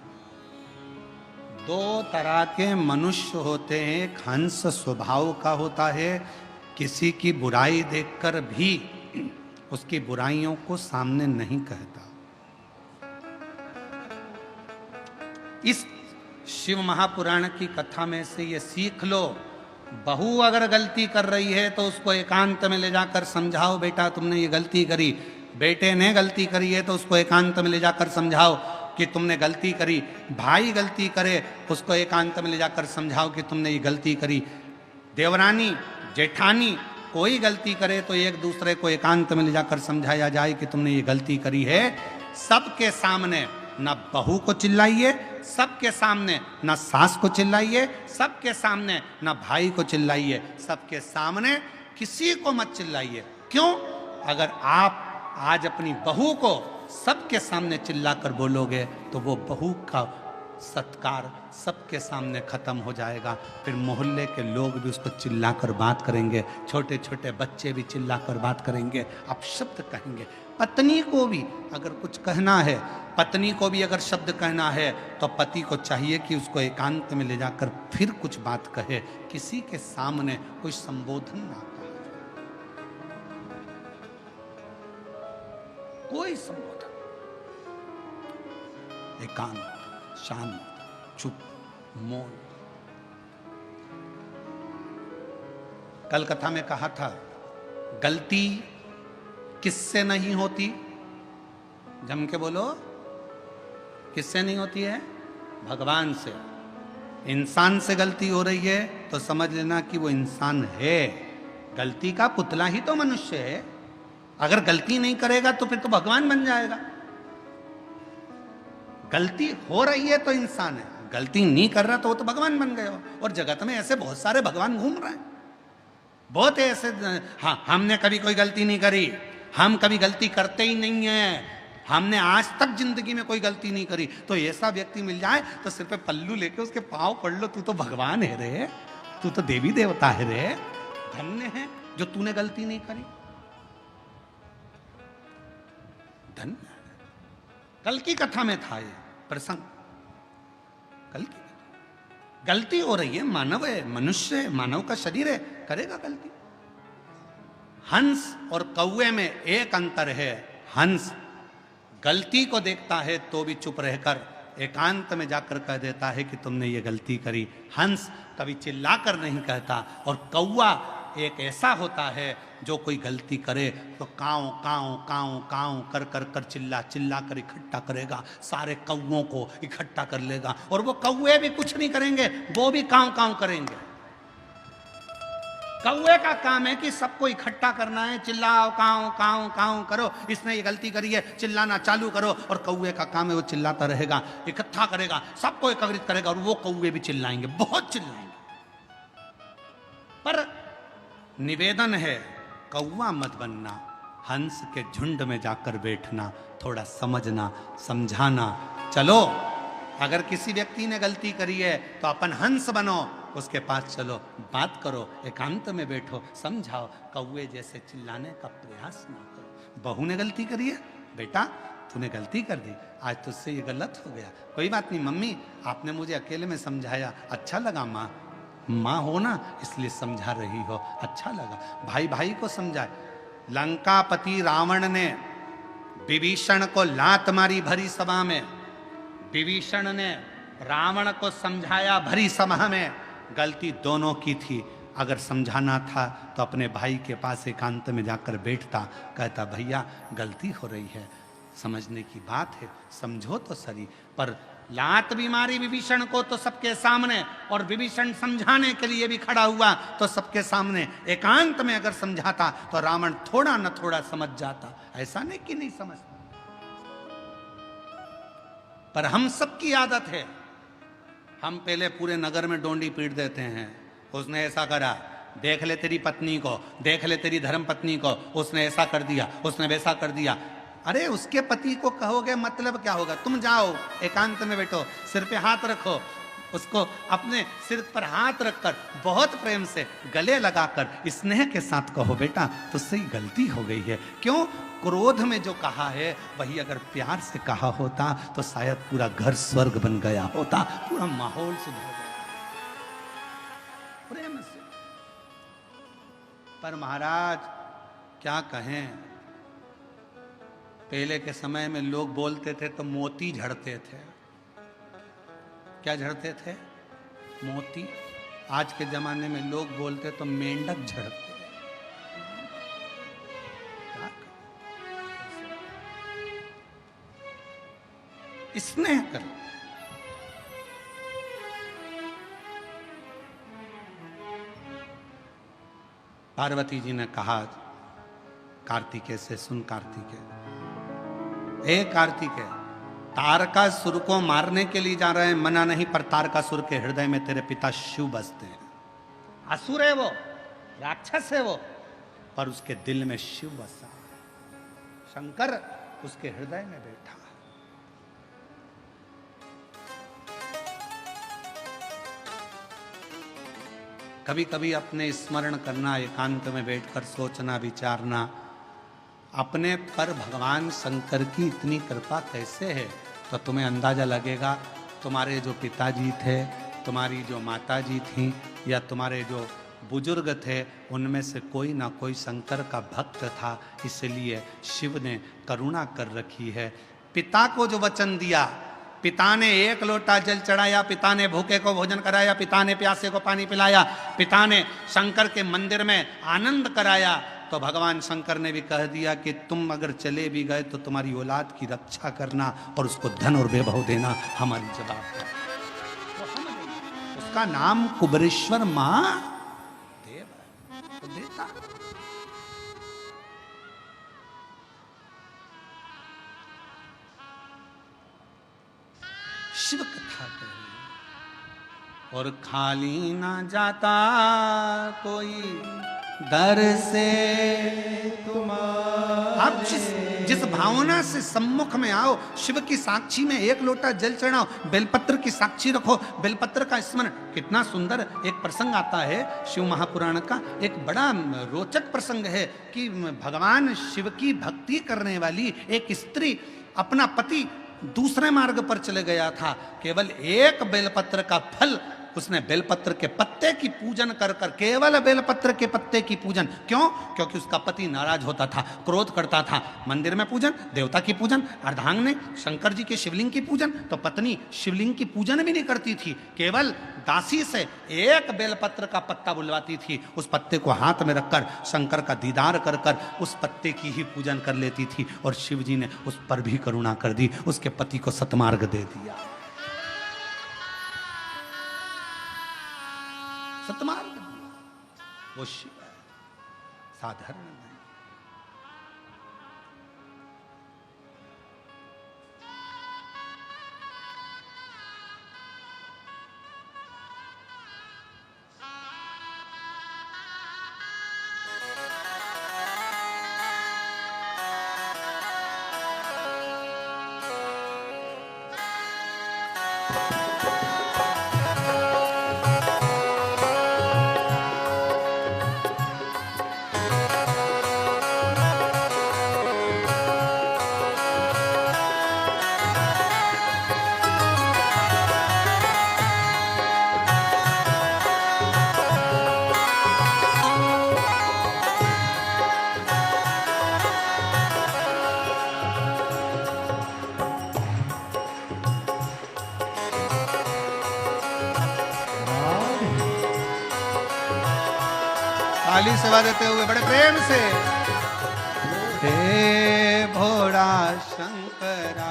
दो तरह के मनुष्य होते हैं, एक हंस स्वभाव का होता है, किसी की बुराई देखकर भी उसकी बुराइयों को सामने नहीं कहता। इस शिव महापुराण की कथा में से ये सीख लो, बहू अगर गलती कर रही है तो उसको एकांत में ले जाकर समझाओ, बेटा तुमने ये गलती करी। बेटे ने गलती करी है तो उसको एकांत में ले जाकर समझाओ कि तुमने गलती करी। भाई गलती करे उसको एकांत में ले जाकर समझाओ कि तुमने ये गलती करी। देवरानी जेठानी कोई गलती करे तो एक दूसरे को एकांत में ले जाकर समझाया जाए कि तुमने ये गलती करी है। सबके सामने न बहू को चिल्लाइए, सबके सामने न सास को चिल्लाइए, सबके सामने न भाई को चिल्लाइए, सबके सामने किसी को मत चिल्लाइए। क्यों? अगर आप आज अपनी बहू को सबके सामने चिल्लाकर बोलोगे तो वो बहू का सत्कार सबके सामने खत्म हो जाएगा। फिर मोहल्ले के लोग भी उसको चिल्लाकर बात करेंगे, छोटे छोटे बच्चे भी चिल्लाकर बात करेंगे, अपशब्द कहेंगे। पत्नी को भी अगर कुछ कहना है, पत्नी को भी अगर शब्द कहना है तो पति को चाहिए कि उसको एकांत में ले जाकर फिर कुछ बात कहे, किसी के सामने कोई संबोधन ना कहे, कोई संबोधन। एकांत, शांत, चुप, मौन। कल कथा में कहा था, गलती किससे नहीं होती? जम के बोलो, किससे नहीं होती है? भगवान से। इंसान से गलती हो रही है तो समझ लेना कि वो इंसान है, गलती का पुतला ही तो मनुष्य है। अगर गलती नहीं करेगा तो फिर तो भगवान बन जाएगा। गलती हो रही है तो इंसान है, गलती नहीं कर रहा तो वो तो भगवान बन गए हो। और जगत में ऐसे बहुत सारे भगवान घूम रहे हैं, बहुत ऐसे। हाँ, हमने कभी कोई गलती नहीं करी, हम कभी गलती करते ही नहीं है, हमने आज तक जिंदगी में कोई गलती नहीं करी। तो ऐसा व्यक्ति मिल जाए तो सिर पे पल्लू लेके उसके पांव पड़ लो, तू तो भगवान है रे, तू तो देवी देवता है रे, धन्य है जो तूने गलती नहीं करी, धन्य। कल की कथा में था ये प्रसंग। कल की गलती हो रही है, मानव है, मनुष्य है, मानव का शरीर है, करेगा गलती। हंस और कौवे में एक अंतर है, हंस गलती को देखता है तो भी चुप रहकर एकांत में जाकर कह देता है कि तुमने ये गलती करी। हंस कभी चिल्लाकर नहीं कहता, और कौवा एक ऐसा होता है जो कोई गलती करे तो काऊ काऊ काऊ काऊ कर कर कर चिल्ला चिल्ला कर इकट्ठा करेगा, सारे कौवों को इकट्ठा कर लेगा। और वो कौवे भी कुछ नहीं करेंगे, वो भी काऊ काऊ करेंगे। कौवे का काम है कि सबको इकट्ठा करना है, चिल्लाओ काऊ काऊ काऊ करो, इसने ये गलती करी है, चिल्लाना चालू करो। और कौवे का काम है वो चिल्लाता रहेगा, इकट्ठा करेगा, सबको एकत्रित करेगा, और वो कौवे भी चिल्लाएंगे, बहुत चिल्लाएंगे। पर निवेदन है, कौवा मत बनना, हंस के झुंड में जाकर बैठना, थोड़ा समझना समझाना। चलो, अगर किसी व्यक्ति ने गलती करी है तो अपन हंस बनो, उसके पास चलो, बात करो, एकांत में बैठो, समझाओ। कौवे जैसे चिल्लाने का प्रयास ना करो। बहू ने गलती करी है, बेटा तूने गलती कर दी, आज तुझसे ये गलत हो गया, कोई बात नहीं मम्मी, आपने मुझे अकेले में समझाया, अच्छा लगा। माँ हो ना, इसलिए समझा रही हो, अच्छा लगा। भाई भाई को समझाए। लंकापति रावण ने विभीषण को लात मारी भरी सभा में, विभीषण ने रावण को समझाया भरी सभा में। गलती दोनों की थी। अगर समझाना था तो अपने भाई के पास एकांत में जाकर बैठता, कहता भैया गलती हो रही है, समझने की बात है, समझो तो सही। पर लात भी मारी विभीषण को तो सबके सामने, और विभीषण समझाने के लिए भी खड़ा हुआ तो सबके सामने। एकांत में अगर समझाता तो रावण थोड़ा न थोड़ा समझ जाता, ऐसा नहीं कि नहीं समझता। पर हम सबकी आदत है, हम पहले पूरे नगर में डोंडी पीट देते हैं, उसने ऐसा करा, देख ले तेरी पत्नी को, देख ले तेरी धर्म पत्नी को, उसने ऐसा कर दिया, उसने वैसा कर दिया। अरे उसके पति को कहोगे मतलब क्या होगा? तुम जाओ एकांत में बैठो, सिर पे हाथ रखो, उसको अपने सिर पर हाथ रखकर बहुत प्रेम से गले लगाकर स्नेह के साथ कहो, बेटा तुझसे ही गलती हो गई है। क्यों? क्रोध में जो कहा है वही अगर प्यार से कहा होता तो शायद पूरा घर स्वर्ग बन गया होता, पूरा माहौल सुधर गया प्रेम से। पर महाराज क्या कहें, पहले के समय में लोग बोलते थे तो मोती झड़ते थे। क्या झड़ते थे? मोती। आज के जमाने में लोग बोलते तो मेंढक झड़ते। स्नेह करो। पार्वती जी ने कहा कार्तिकेय से, सुन कार्तिकेय, हे कार्तिकेय, तारकासुर को मारने के लिए जा रहे हैं, मना नहीं, पर तारकासुर के हृदय में तेरे पिता शिव बसते हैं। असुर है वो, राक्षस है वो, पर उसके दिल में शिव बसा। शंकर उसके हृदय में बैठा। कभी कभी अपने स्मरण करना, एकांत में बैठकर सोचना, विचारना, अपने पर भगवान शंकर की इतनी कृपा कैसे है, तो तुम्हें अंदाजा लगेगा। तुम्हारे जो पिताजी थे, तुम्हारी जो माताजी थी, या तुम्हारे जो बुजुर्ग थे, उनमें से कोई ना कोई शंकर का भक्त था, इसलिए शिव ने करुणा कर रखी है। पिता को जो वचन दिया, पिता ने एक लोटा जल चढ़ाया, पिता ने भूखे को भोजन कराया, पिता ने प्यासे को पानी पिलाया, पिता ने शंकर के मंदिर में आनंद कराया, तो भगवान शंकर ने भी कह दिया कि तुम अगर चले भी गए तो तुम्हारी औलाद की रक्षा करना और उसको धन और वैभव देना हमारी जवाबदारी। उसका नाम कुबेरेश्वर महादेव है, तो देता। शिव कथा कही और खाली ना जाता कोई दर से तुम्हारे। आप जिस भावना से सम्मुख में आओ, शिव की साक्षी में एक लोटा जल चढ़ाओ, बेलपत्र की साक्षी रखो, बेलपत्र का स्मरण। कितना सुंदर एक प्रसंग आता है शिव महापुराण का, एक बड़ा रोचक प्रसंग है कि भगवान शिव की भक्ति करने वाली एक स्त्री, अपना पति दूसरे मार्ग पर चले गया था, केवल एक बेलपत्र का फल, उसने बेलपत्र के पत्ते की पूजन कर कर, केवल बेलपत्र के पत्ते की पूजन। क्यों? क्योंकि उसका पति नाराज होता था, क्रोध करता था। मंदिर में पूजन, देवता की पूजन, अर्धांगिनी शंकर जी के शिवलिंग की पूजन, तो पत्नी शिवलिंग की पूजन भी नहीं करती थी, केवल दासी से एक बेलपत्र का पत्ता बुलवाती थी, उस पत्ते को हाथ में रखकर शंकर का दीदार कर कर उस पत्ते की ही पूजन कर लेती थी। और शिव जी ने उस पर भी करुणा कर दी, उसके पति को सतमार्ग दे दिया। सतमार्ग वो शिव है, साधारण नहीं। ताली सेवा देते हुए बड़े प्रेम से, हे भोला शंकरा,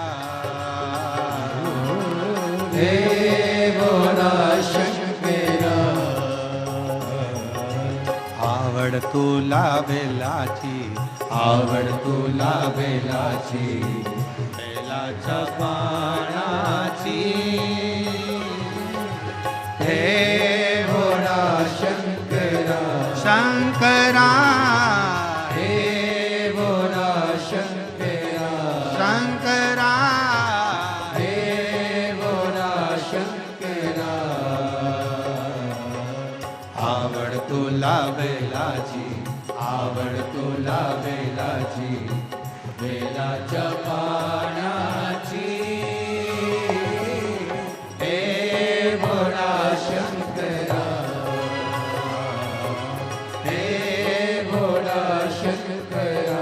हे भोला शंकरा, आवड़ तुला बेलाची, आवड़ तुला बेलाची, बेलाचा पानाची, हे भोला शंकरा, शंकरा, हे भोला शंकरा, शंकरा, हे भोला शंकरा, आवडतो लावेलाची, आवडतो लावेलाची, बेलाच्या पानाची, हे भोळा शंकरा, हे भोळा शंकरा.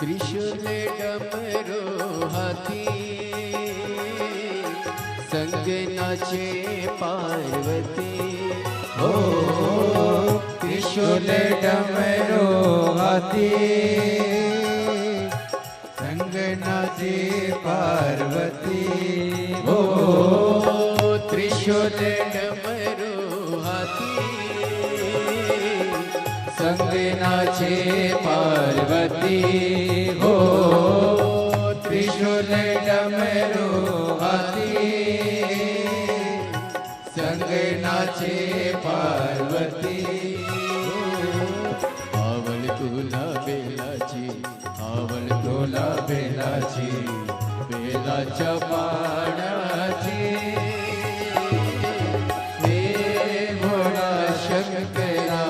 त्रिशूले डमरू हाथी, संग नाचे पार्वती. हो त्रिशूले डमरू हाथी, संग नाचे पार्वती. हो त्रिशूले डमरू हाथी, संग नाचे पार्वती. हो त्रिशूल डमरू हाथी, संग नाचे पार्वती. आवड तुला बेलाची, आवड तुला बेलाची, बेलाच्या पानाची, हे भोळा शंकरा,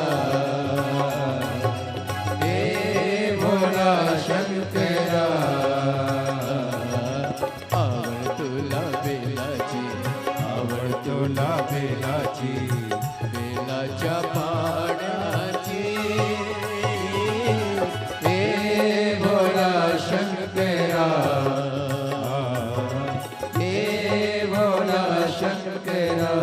शंकरा. आवड तुला बेलाची, आवड तुला बेलाची, बेलाच्या पानाची, हे भोळा शंकरा, हे भोळा शंकरा.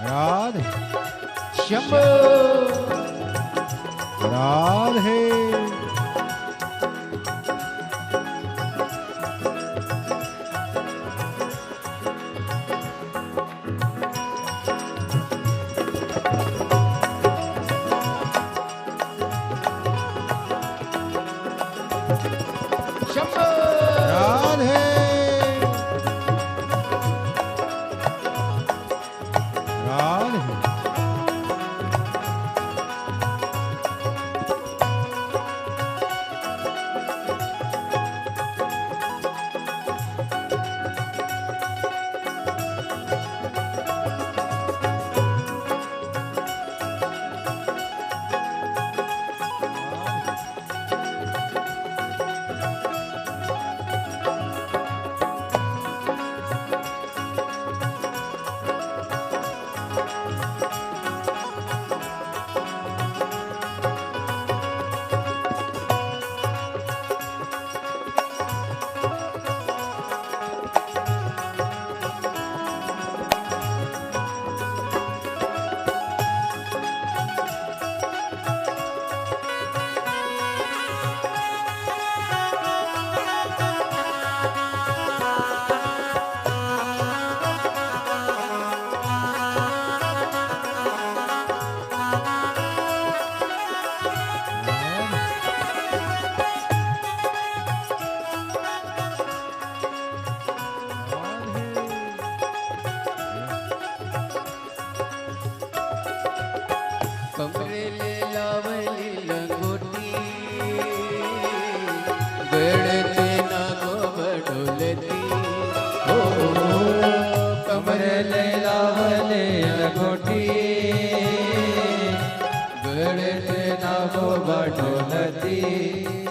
राधे शंभो राधे. शंभो राधे राधे.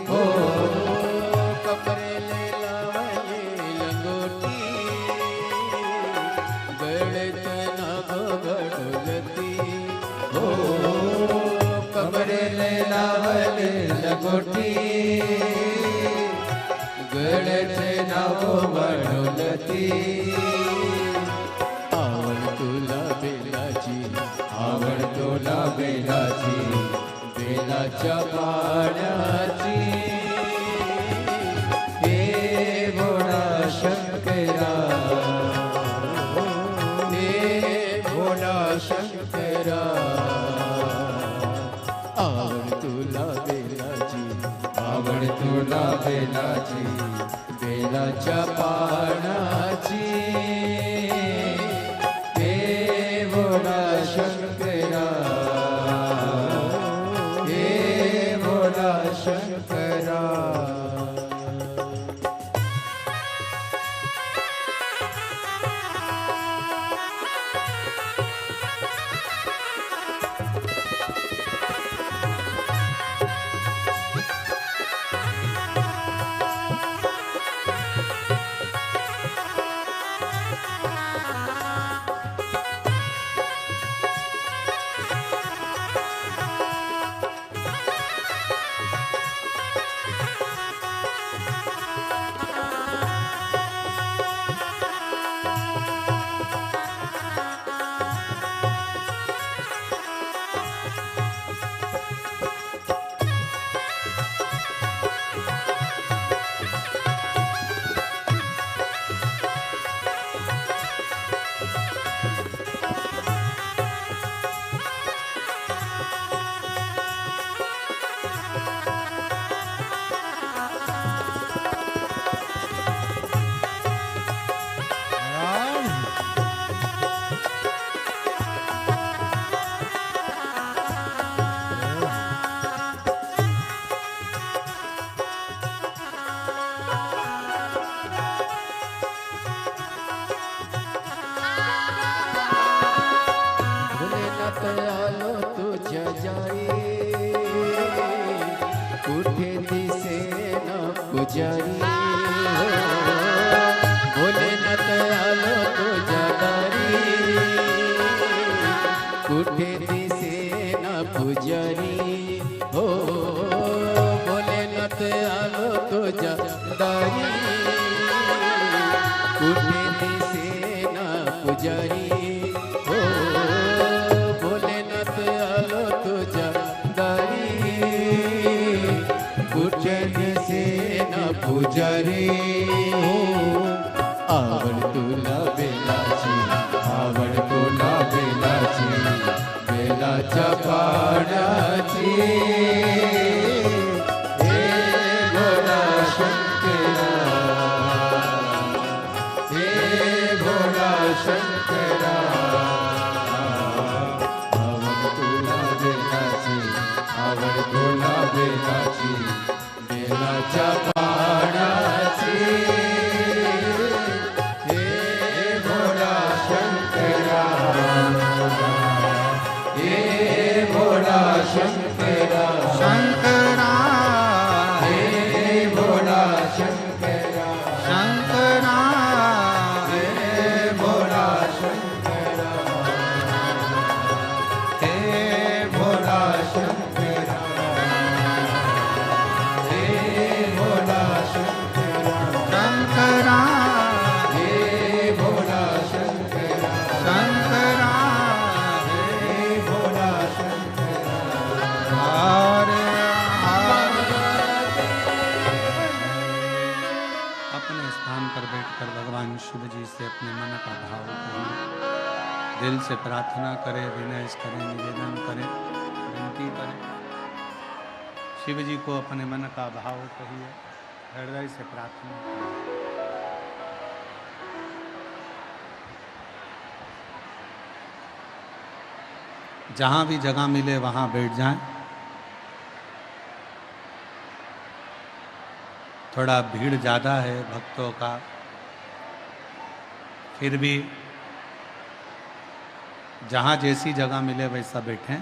हो कमरे ले लावले लंगोटी गळत नाग गडलती हो कमरे ले लावले लंगोटी गळत नाग गडलती आवड तुला बेलाची आवड तुला बेलाची बेलाच्या पाण्याची हे भोळा शंकरा हे भोळा शंकरा आवड तुला बेलाची आवड तुला बेलाची बेलाच्या पाण्याची हे भोळा शंकरा हे भोळा शंकरा आलो तुझ्या जाई कुठे दिसे ना पुजारी भोलेनाथ आलो तुझ्या दारी कुठे दिसे ना पुजारी हो भोलेनाथ आलो तुझ्या दारी कुठे दिसे ना पुजारी हो भोलेनाथ आलो तुझ्या दारी कुठे दिसे ना पुजारी हो आवड तुला बेलाची आवड तुला बेलाची बेलाच्या पाण्याची हे भोळा शंकरा हे भोळा शंकरा आवड तुला बेलाची आवड तुला बेलाची बेलाच्या पाण्याची हे भोळा शंकरा हे भोळा शंकरा शंकरा हे भोळा शंकरा शंकरा हे भोळा शंकरा हे भोळा शंकरा हे भोळा शंकरा शंकरा हे भोळा शंकरा शंकरा हे भोळा शंकरा हरे अपने स्थान पर बैठकर भगवान शिव जी से अपने मन का भाव करें, दिल से प्रार्थना करें, विनय करें, निवेदन करें, विनती करें। शिव जी को अपने मन का भाव कहिए, हृदय से प्रार्थना करें। जहां भी जगह मिले वहां बैठ जाएं। थोड़ा भीड़ ज़्यादा है भक्तों का, फिर भी जहाँ जैसी जगह मिले वैसा बैठें।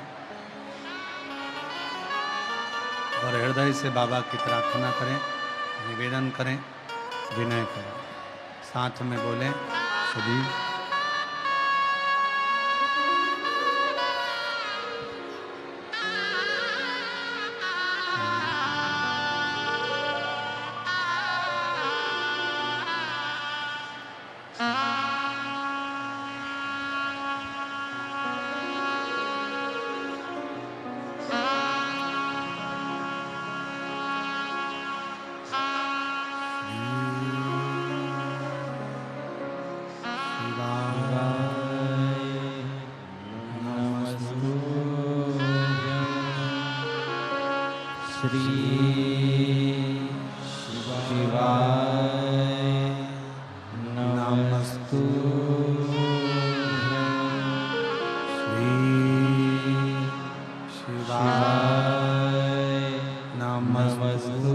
और हृदय से बाबा की प्रार्थना करें, निवेदन करें, विनय करें, साथ में बोलें सभी। श्री शिवाय नमस्तुभ्यं। श्री शिवाय नमस्तुभ्यं।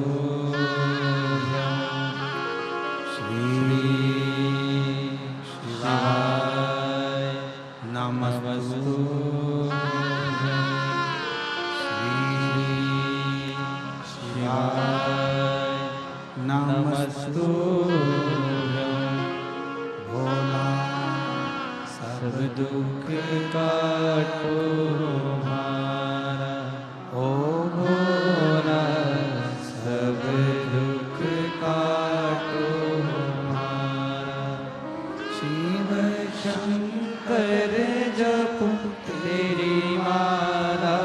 श्री शिवाय नमस्तुभ्यं। नमस्तुभ्यं। भोला सब दुख काटो हमारा, ओ भोला सब दुख काटो हमारा। शिव शंकर जपो तेरी माला,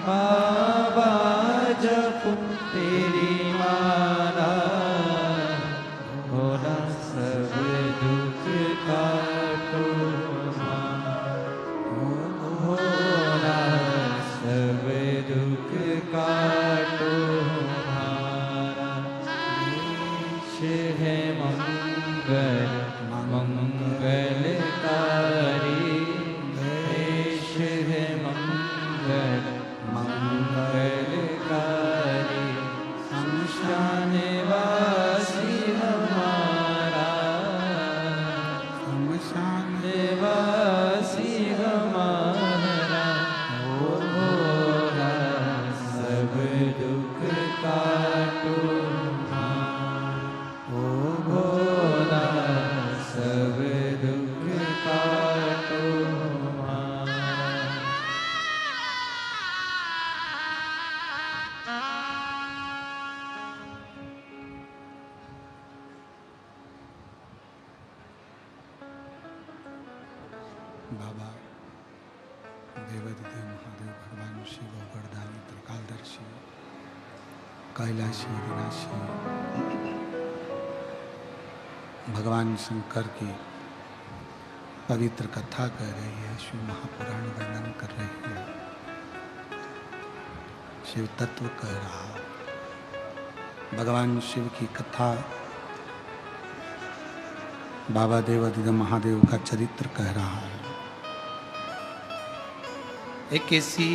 बाबा जपो तेरी माला। भोला सब दुख काटो हमारा, भोला सब दुख काटो हमारा। देश है मंगल मंगलकारी, देश है मंगल मंगलकारी। शमशान वासी हमारा, शमशान वासी हमारा। ओ भोला सब दुख काटो हमारा, ओ भोला सब दुख काटो हमारा। बाबा देवादिदेव महादेव भगवान शिव वरदानी त्रिकालदर्शी कैलाशी विनाशी भगवान शंकर की पवित्र कथा कह रही है, शिव महापुराण वर्णन कर रही है, शिव तत्व कह रहा है। भगवान शिव की कथा बाबा देवादिदेव महादेव का चरित्र कह रहा है। एक ऐसी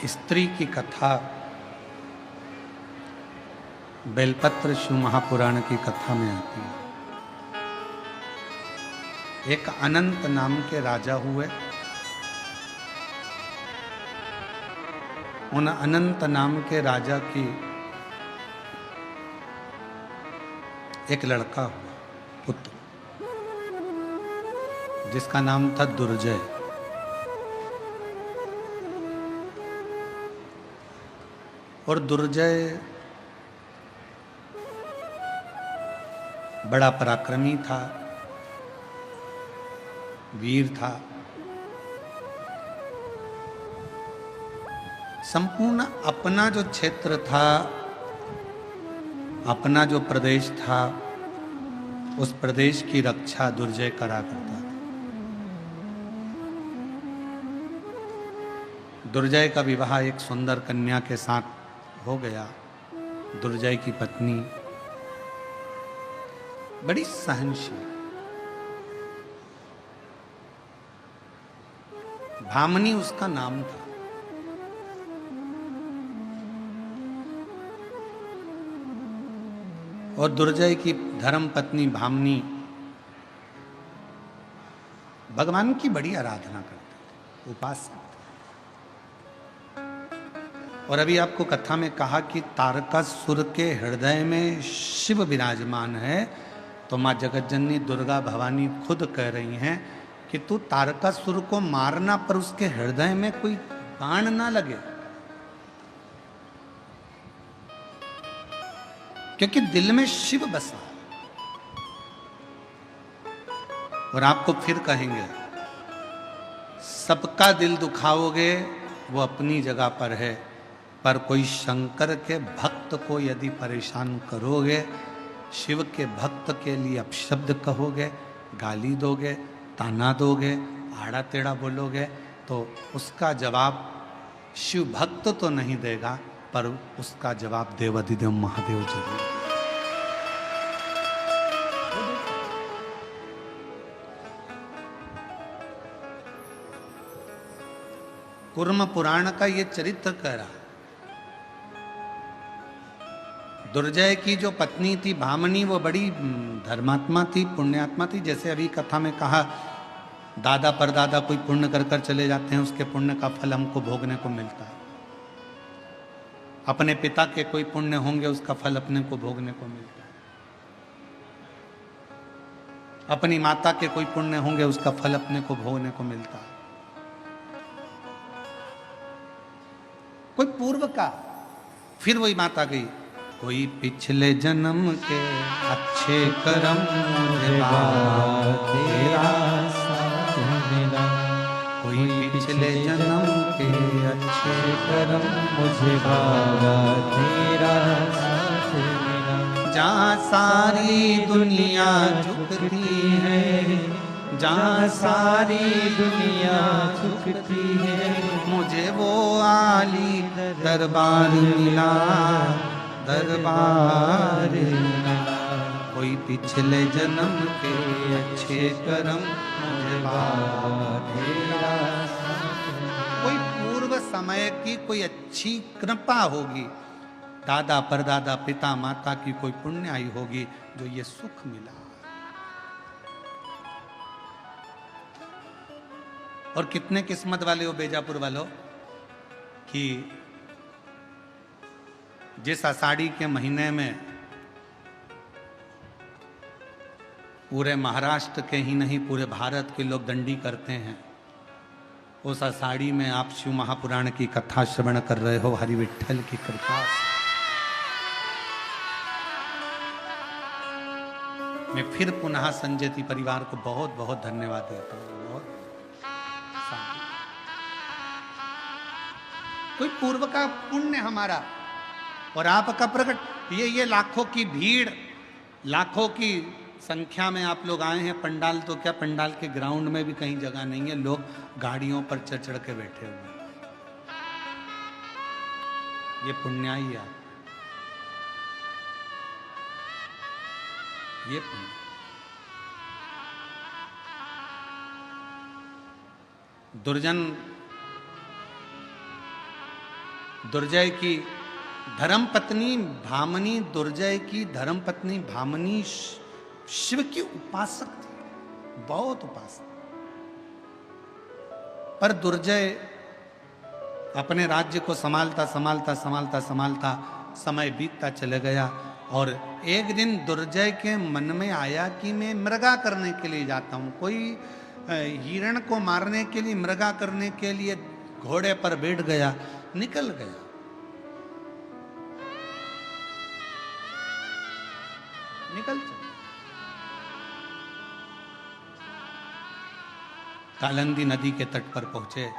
स्त्री की कथा बेलपत्र शिव महापुराण की कथा में आती है। एक अनंत नाम के राजा हुए। उन अनंत नाम के राजा की एक लड़का हुआ, पुत्र, जिसका नाम था दुर्जय। और दुर्जय बड़ा पराक्रमी था, वीर था। संपूर्ण अपना जो क्षेत्र था, अपना जो प्रदेश था, उस प्रदेश की रक्षा दुर्जय करा करता था। दुर्जय का विवाह एक सुंदर कन्या के साथ हो गया। दुर्जय की पत्नी बड़ी सहनशील, भामनी उसका नाम था। और दुर्जय की धर्म पत्नी भामनी भगवान की बड़ी आराधना करते थे, उपासना। और अभी आपको कथा में कहा कि तारकासुर के हृदय में शिव विराजमान है, तो माँ जगतजननी दुर्गा भवानी खुद कह रही हैं कि तू तारकासुर को मारना, पर उसके हृदय में कोई बाण ना लगे, क्योंकि दिल में शिव बसा। और आपको फिर कहेंगे, सबका दिल दुखाओगे वो अपनी जगह पर है, पर कोई शंकर के भक्त को यदि परेशान करोगे, शिव के भक्त के लिए अपशब्द कहोगे, गाली दोगे, ताना दोगे, आड़ा टेढ़ा बोलोगे, तो उसका जवाब शिव भक्त तो नहीं देगा, पर उसका जवाब देवाधिदेव महादेव जरूर। कूर्म पुराण का ये चरित्र कह रहा है। दुर्जय की जो पत्नी थी भामनी, वो बड़ी धर्मात्मा थी, पुण्यात्मा थी। जैसे अभी कथा में कहा, दादा परदादा कोई पुण्य कर कर चले जाते हैं, उसके पुण्य का फल हमको भोगने को मिलता है। अपने पिता के कोई पुण्य होंगे, उसका फल अपने को भोगने को मिलता है। अपनी माता के कोई पुण्य होंगे, उसका फल अपने को भोगने को मिलता है। कोई पूर्व का, फिर वही माता गई, कोई पिछले जन्म के अच्छे कर्म मुझे बाबा तेरा साथ मिला, कोई पिछले जन्म के अच्छे कर्म मुझे बाबा तेरा साथ मिला। जहाँ सारी दुनिया झुकती है, जहाँ सारी दुनिया झुकती है, मुझे वो आली दरबार मिला, दरबार मिला। कोई पिछले जन्म के अच्छे कर्म मुझे बाबा तेरा साथ मिला। कोई पूर्व समय की कोई अच्छी कृपा होगी, दादा परदादा पिता माता की कोई पुण्याई होगी, जो ये सुख मिला। और कितने किस्मत वाले हो बेजापुर वालों कि जिस आषाढ़ी के महीने में पूरे महाराष्ट्र के ही नहीं पूरे भारत के लोग दंडी करते हैं, उस आषाढ़ी में आप शिव महापुराण की कथा श्रवण कर रहे हो, हरि विठ्ठल की कृपा से। मैं फिर पुनः संजयती परिवार को बहुत बहुत धन्यवाद देता हूँ। कोई पूर्व का पुण्य हमारा और आपका प्रकट, ये लाखों की भीड़, लाखों की संख्या में आप लोग आए हैं। पंडाल तो क्या, पंडाल के ग्राउंड में भी कहीं जगह नहीं है, लोग गाड़ियों पर चढ़ चढ़ के बैठे हुए हैं। ये पुण्याई है, ये पुण्य। दुर्जय की धर्म पत्नी भामनी, दुर्जय की धर्म पत्नी भामनी शिव की उपासक थी, बहुत उपासक। पर दुर्जय अपने राज्य को संभालता संभालता संभालता संभालता समय बीतता चले गया। और एक दिन दुर्जय के मन में आया कि मैं मृगा करने के लिए जाता हूँ। कोई हिरण को मारने के लिए, मृगा करने के लिए घोड़े पर बैठ गया, निकल गया। निकल चला। कालिंदी नदी के तट पर पहुंचे,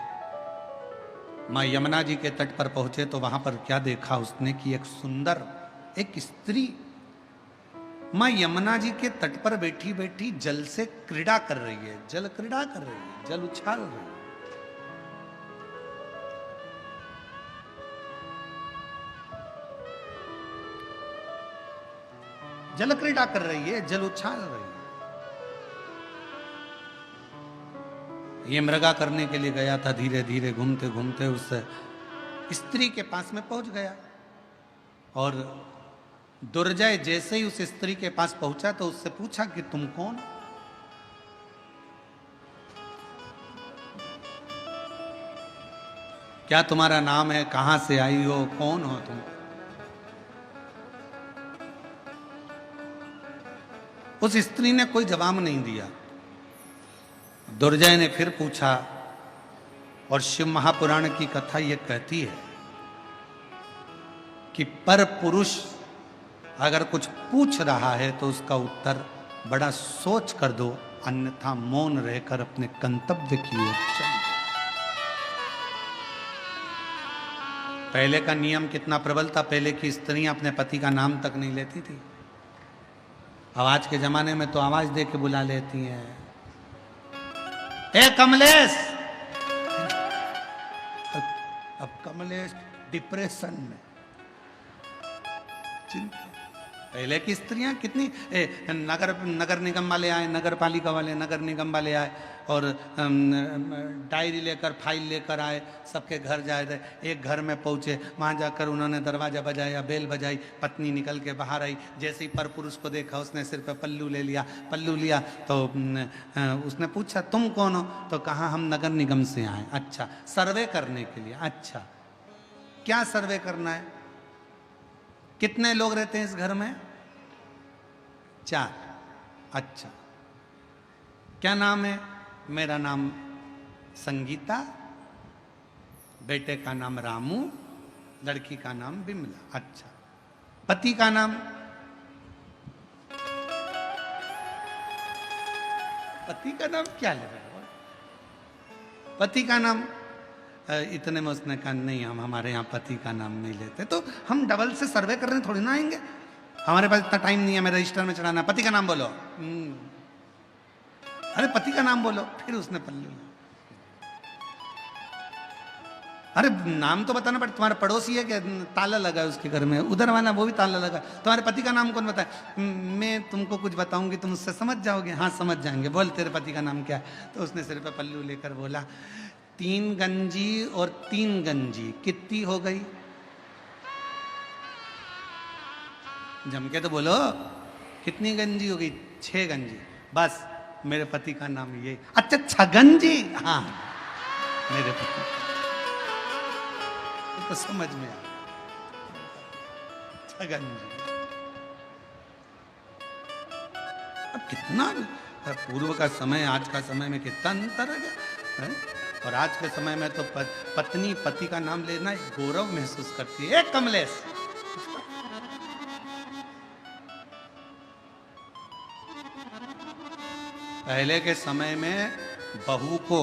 मां यमुना जी के तट पर पहुंचे, तो वहां पर क्या देखा उसने कि एक सुंदर एक स्त्री मां यमुना जी के तट पर बैठी बैठी जल से क्रीड़ा कर रही है, जल क्रीड़ा कर रही है, जल उछाल रही है। जल क्रीड़ा कर रही है, जल उछाल रही है। ये मृगा करने के लिए गया था, धीरे धीरे घूमते घूमते उस स्त्री के पास में पहुंच गया। और दुर्जय जैसे ही उस स्त्री के पास पहुंचा तो उससे पूछा कि तुम कौन? क्या तुम्हारा नाम है, कहां से आई हो, कौन हो तुम? उस स्त्री ने कोई जवाब नहीं दिया। दुर्जय ने फिर पूछा, और शिव महापुराण की कथा यह कहती है कि पर पुरुष अगर कुछ पूछ रहा है तो उसका उत्तर बड़ा सोच कर दो, अन्यथा मौन रहकर अपने गंतव्य की ओर चलो। पहले का नियम कितना प्रबल था, पहले की स्त्रियां अपने पति का नाम तक नहीं लेती थी। अब आज के जमाने में तो आवाज दे के बुला लेती हैं, ए कमलेश। अब कमलेश डिप्रेशन में, चिंता। पहले की स्त्रियां कितनी नगर निगम वाले आए, नगर पालिका वाले, नगर निगम वाले आए और डायरी लेकर, फाइल लेकर आए, सबके घर जाए थे। एक घर में पहुंचे, वहां जाकर उन्होंने दरवाजा बजाया, बेल बजाई, पत्नी निकल के बाहर आई। जैसे ही पर पुरुष को देखा, उसने सिर पे पल्लू ले लिया, पल्लू लिया तो उसने पूछा तुम कौन हो? तो कहा हम नगर निगम से आए। अच्छा, सर्वे करने के लिए? अच्छा, क्या सर्वे करना है? कितने लोग रहते हैं इस घर में? 4। अच्छा, क्या नाम है? मेरा नाम संगीता, बेटे का नाम रामू, लड़की का नाम बिमला। अच्छा, पति का नाम? पति का नाम क्या ले रहे हो? पति का नाम? इतने में उसने कहा नहीं, हम हमारे यहाँ पति का नाम नहीं लेते। तो हम डबल से सर्वे करने थोड़ी ना आएंगे, हमारे पास इतना टाइम नहीं है, मेरे रजिस्टर में चढ़ाना। पति का नाम बोलो। अरे पति का नाम बोलो। फिर उसने पल्लू, अरे नाम तो बताना पड़ता। तुम्हारा पड़ोसी है क्या, ताला लगा है उसके घर में, उधर वाला वो भी ताला लगा। तुम्हारे पति का नाम कौन बताए? मैं तुमको कुछ बताऊंगी, तुम उससे समझ जाओगे। हाँ समझ जाएंगे, बोल तेरे पति का नाम क्या है? तो उसने सिर पे पल्लू लेकर बोला 3 गंजी और 3 गंजी कितनी हो गई? जम के तो बोलो, कितनी गंजी हो गई? 6 गंजी। बस, मेरे पति का नाम ये। अच्छा, छगंजी? हाँ, मेरे पति। तो समझ में आ, छगंजी। अब कितना पूर्व का समय, आज का समय में कितना अंतर है क्या? और आज के समय में तो पत्नी पति का नाम लेना एक गौरव महसूस करती है। एक कमलेश, पहले के समय में बहू को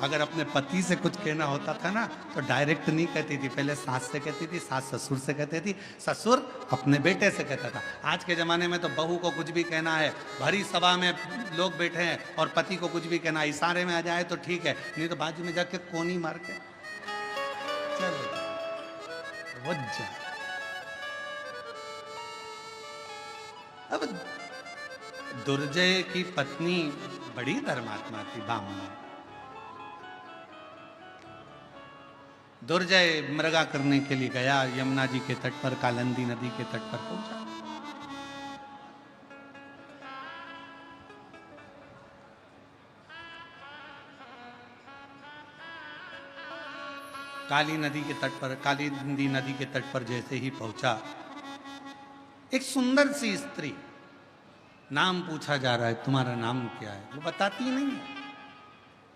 अगर अपने पति से कुछ कहना होता था ना, तो डायरेक्ट नहीं कहती थी, पहले सास से कहती थी, सास ससुर से कहती थी, ससुर अपने बेटे से कहता था। आज के ज़माने में तो बहू को कुछ भी कहना है, भरी सभा में लोग बैठे हैं और पति को कुछ भी कहना है, इशारे में आ जाए तो ठीक है, नहीं तो बाजू में जाके कोनी मार के चलो वज्जा। अब दुर्जय की पत्नी बड़ी धर्मात्मा थी, बामनी। दुर्जय मृगा करने के लिए गया, यमुना जी के तट पर, कालिंदी नदी के तट पर पहुंचा। काली नदी के तट पर, कालिंदी नदी के तट पर जैसे ही पहुंचा, एक सुंदर सी स्त्री, नाम पूछा जा रहा है, तुम्हारा नाम क्या है? वो बताती नहीं है।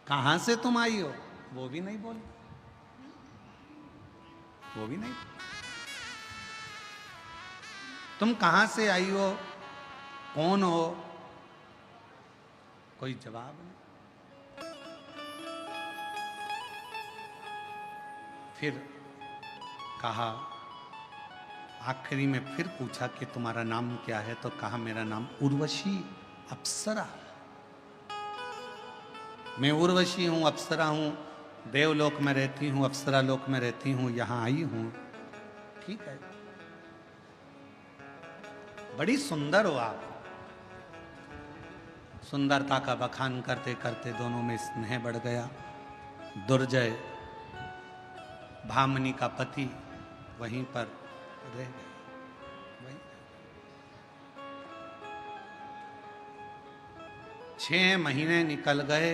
कहां से तुम आई हो? वो भी नहीं बोली, वो भी नहीं। तुम कहां से आई हो, कौन हो? कोई जवाब नहीं। फिर कहा, आखिरी में फिर पूछा कि तुम्हारा नाम क्या है? तो कहा मेरा नाम उर्वशी, अप्सरा। मैं उर्वशी हूं, अप्सरा हूं, देवलोक में रहती हूं, अप्सरा लोक में रहती हूं, यहां आई हूं। ठीक है, बड़ी सुंदर हो आप। सुंदरता का बखान करते करते दोनों में स्नेह बढ़ गया। दुर्जय, भामनी का पति, वहीं पर रह गए। 6 महीने निकल गए,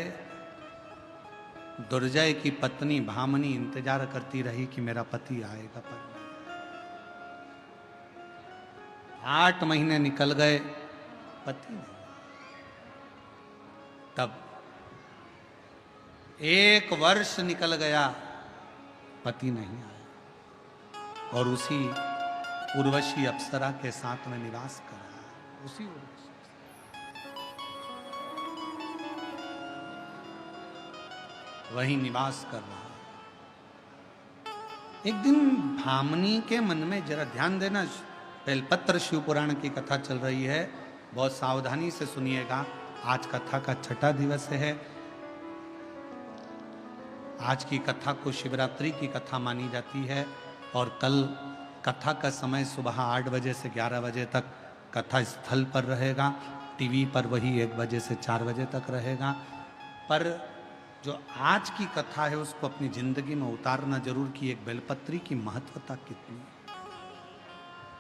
दुर्जय की पत्नी भामनी इंतजार करती रही कि मेरा पति आएगा, पर 8 महीने निकल गए, पति नहीं। तब 1 वर्ष निकल गया, पति नहीं आया, और उसी उर्वशी अप्सरा के साथ में निवास कर रहा है। उसी उर्वशी वही निवास कर रहा है। एक दिन भामनी के मन में, जरा ध्यान देना, बेलपत्र शिव पुराण की कथा चल रही है, बहुत सावधानी से सुनिएगा। आज कथा का 6ठा दिवस है। आज की कथा को शिवरात्रि की कथा मानी जाती है, और कल कथा का समय सुबह 8 बजे से 11 बजे तक कथा स्थल पर रहेगा। टीवी पर वही 1 बजे से 4 बजे तक रहेगा। पर जो आज की कथा है उसको अपनी जिंदगी में उतारना जरूर, कि एक बेलपत्री की महत्वता कितनी है,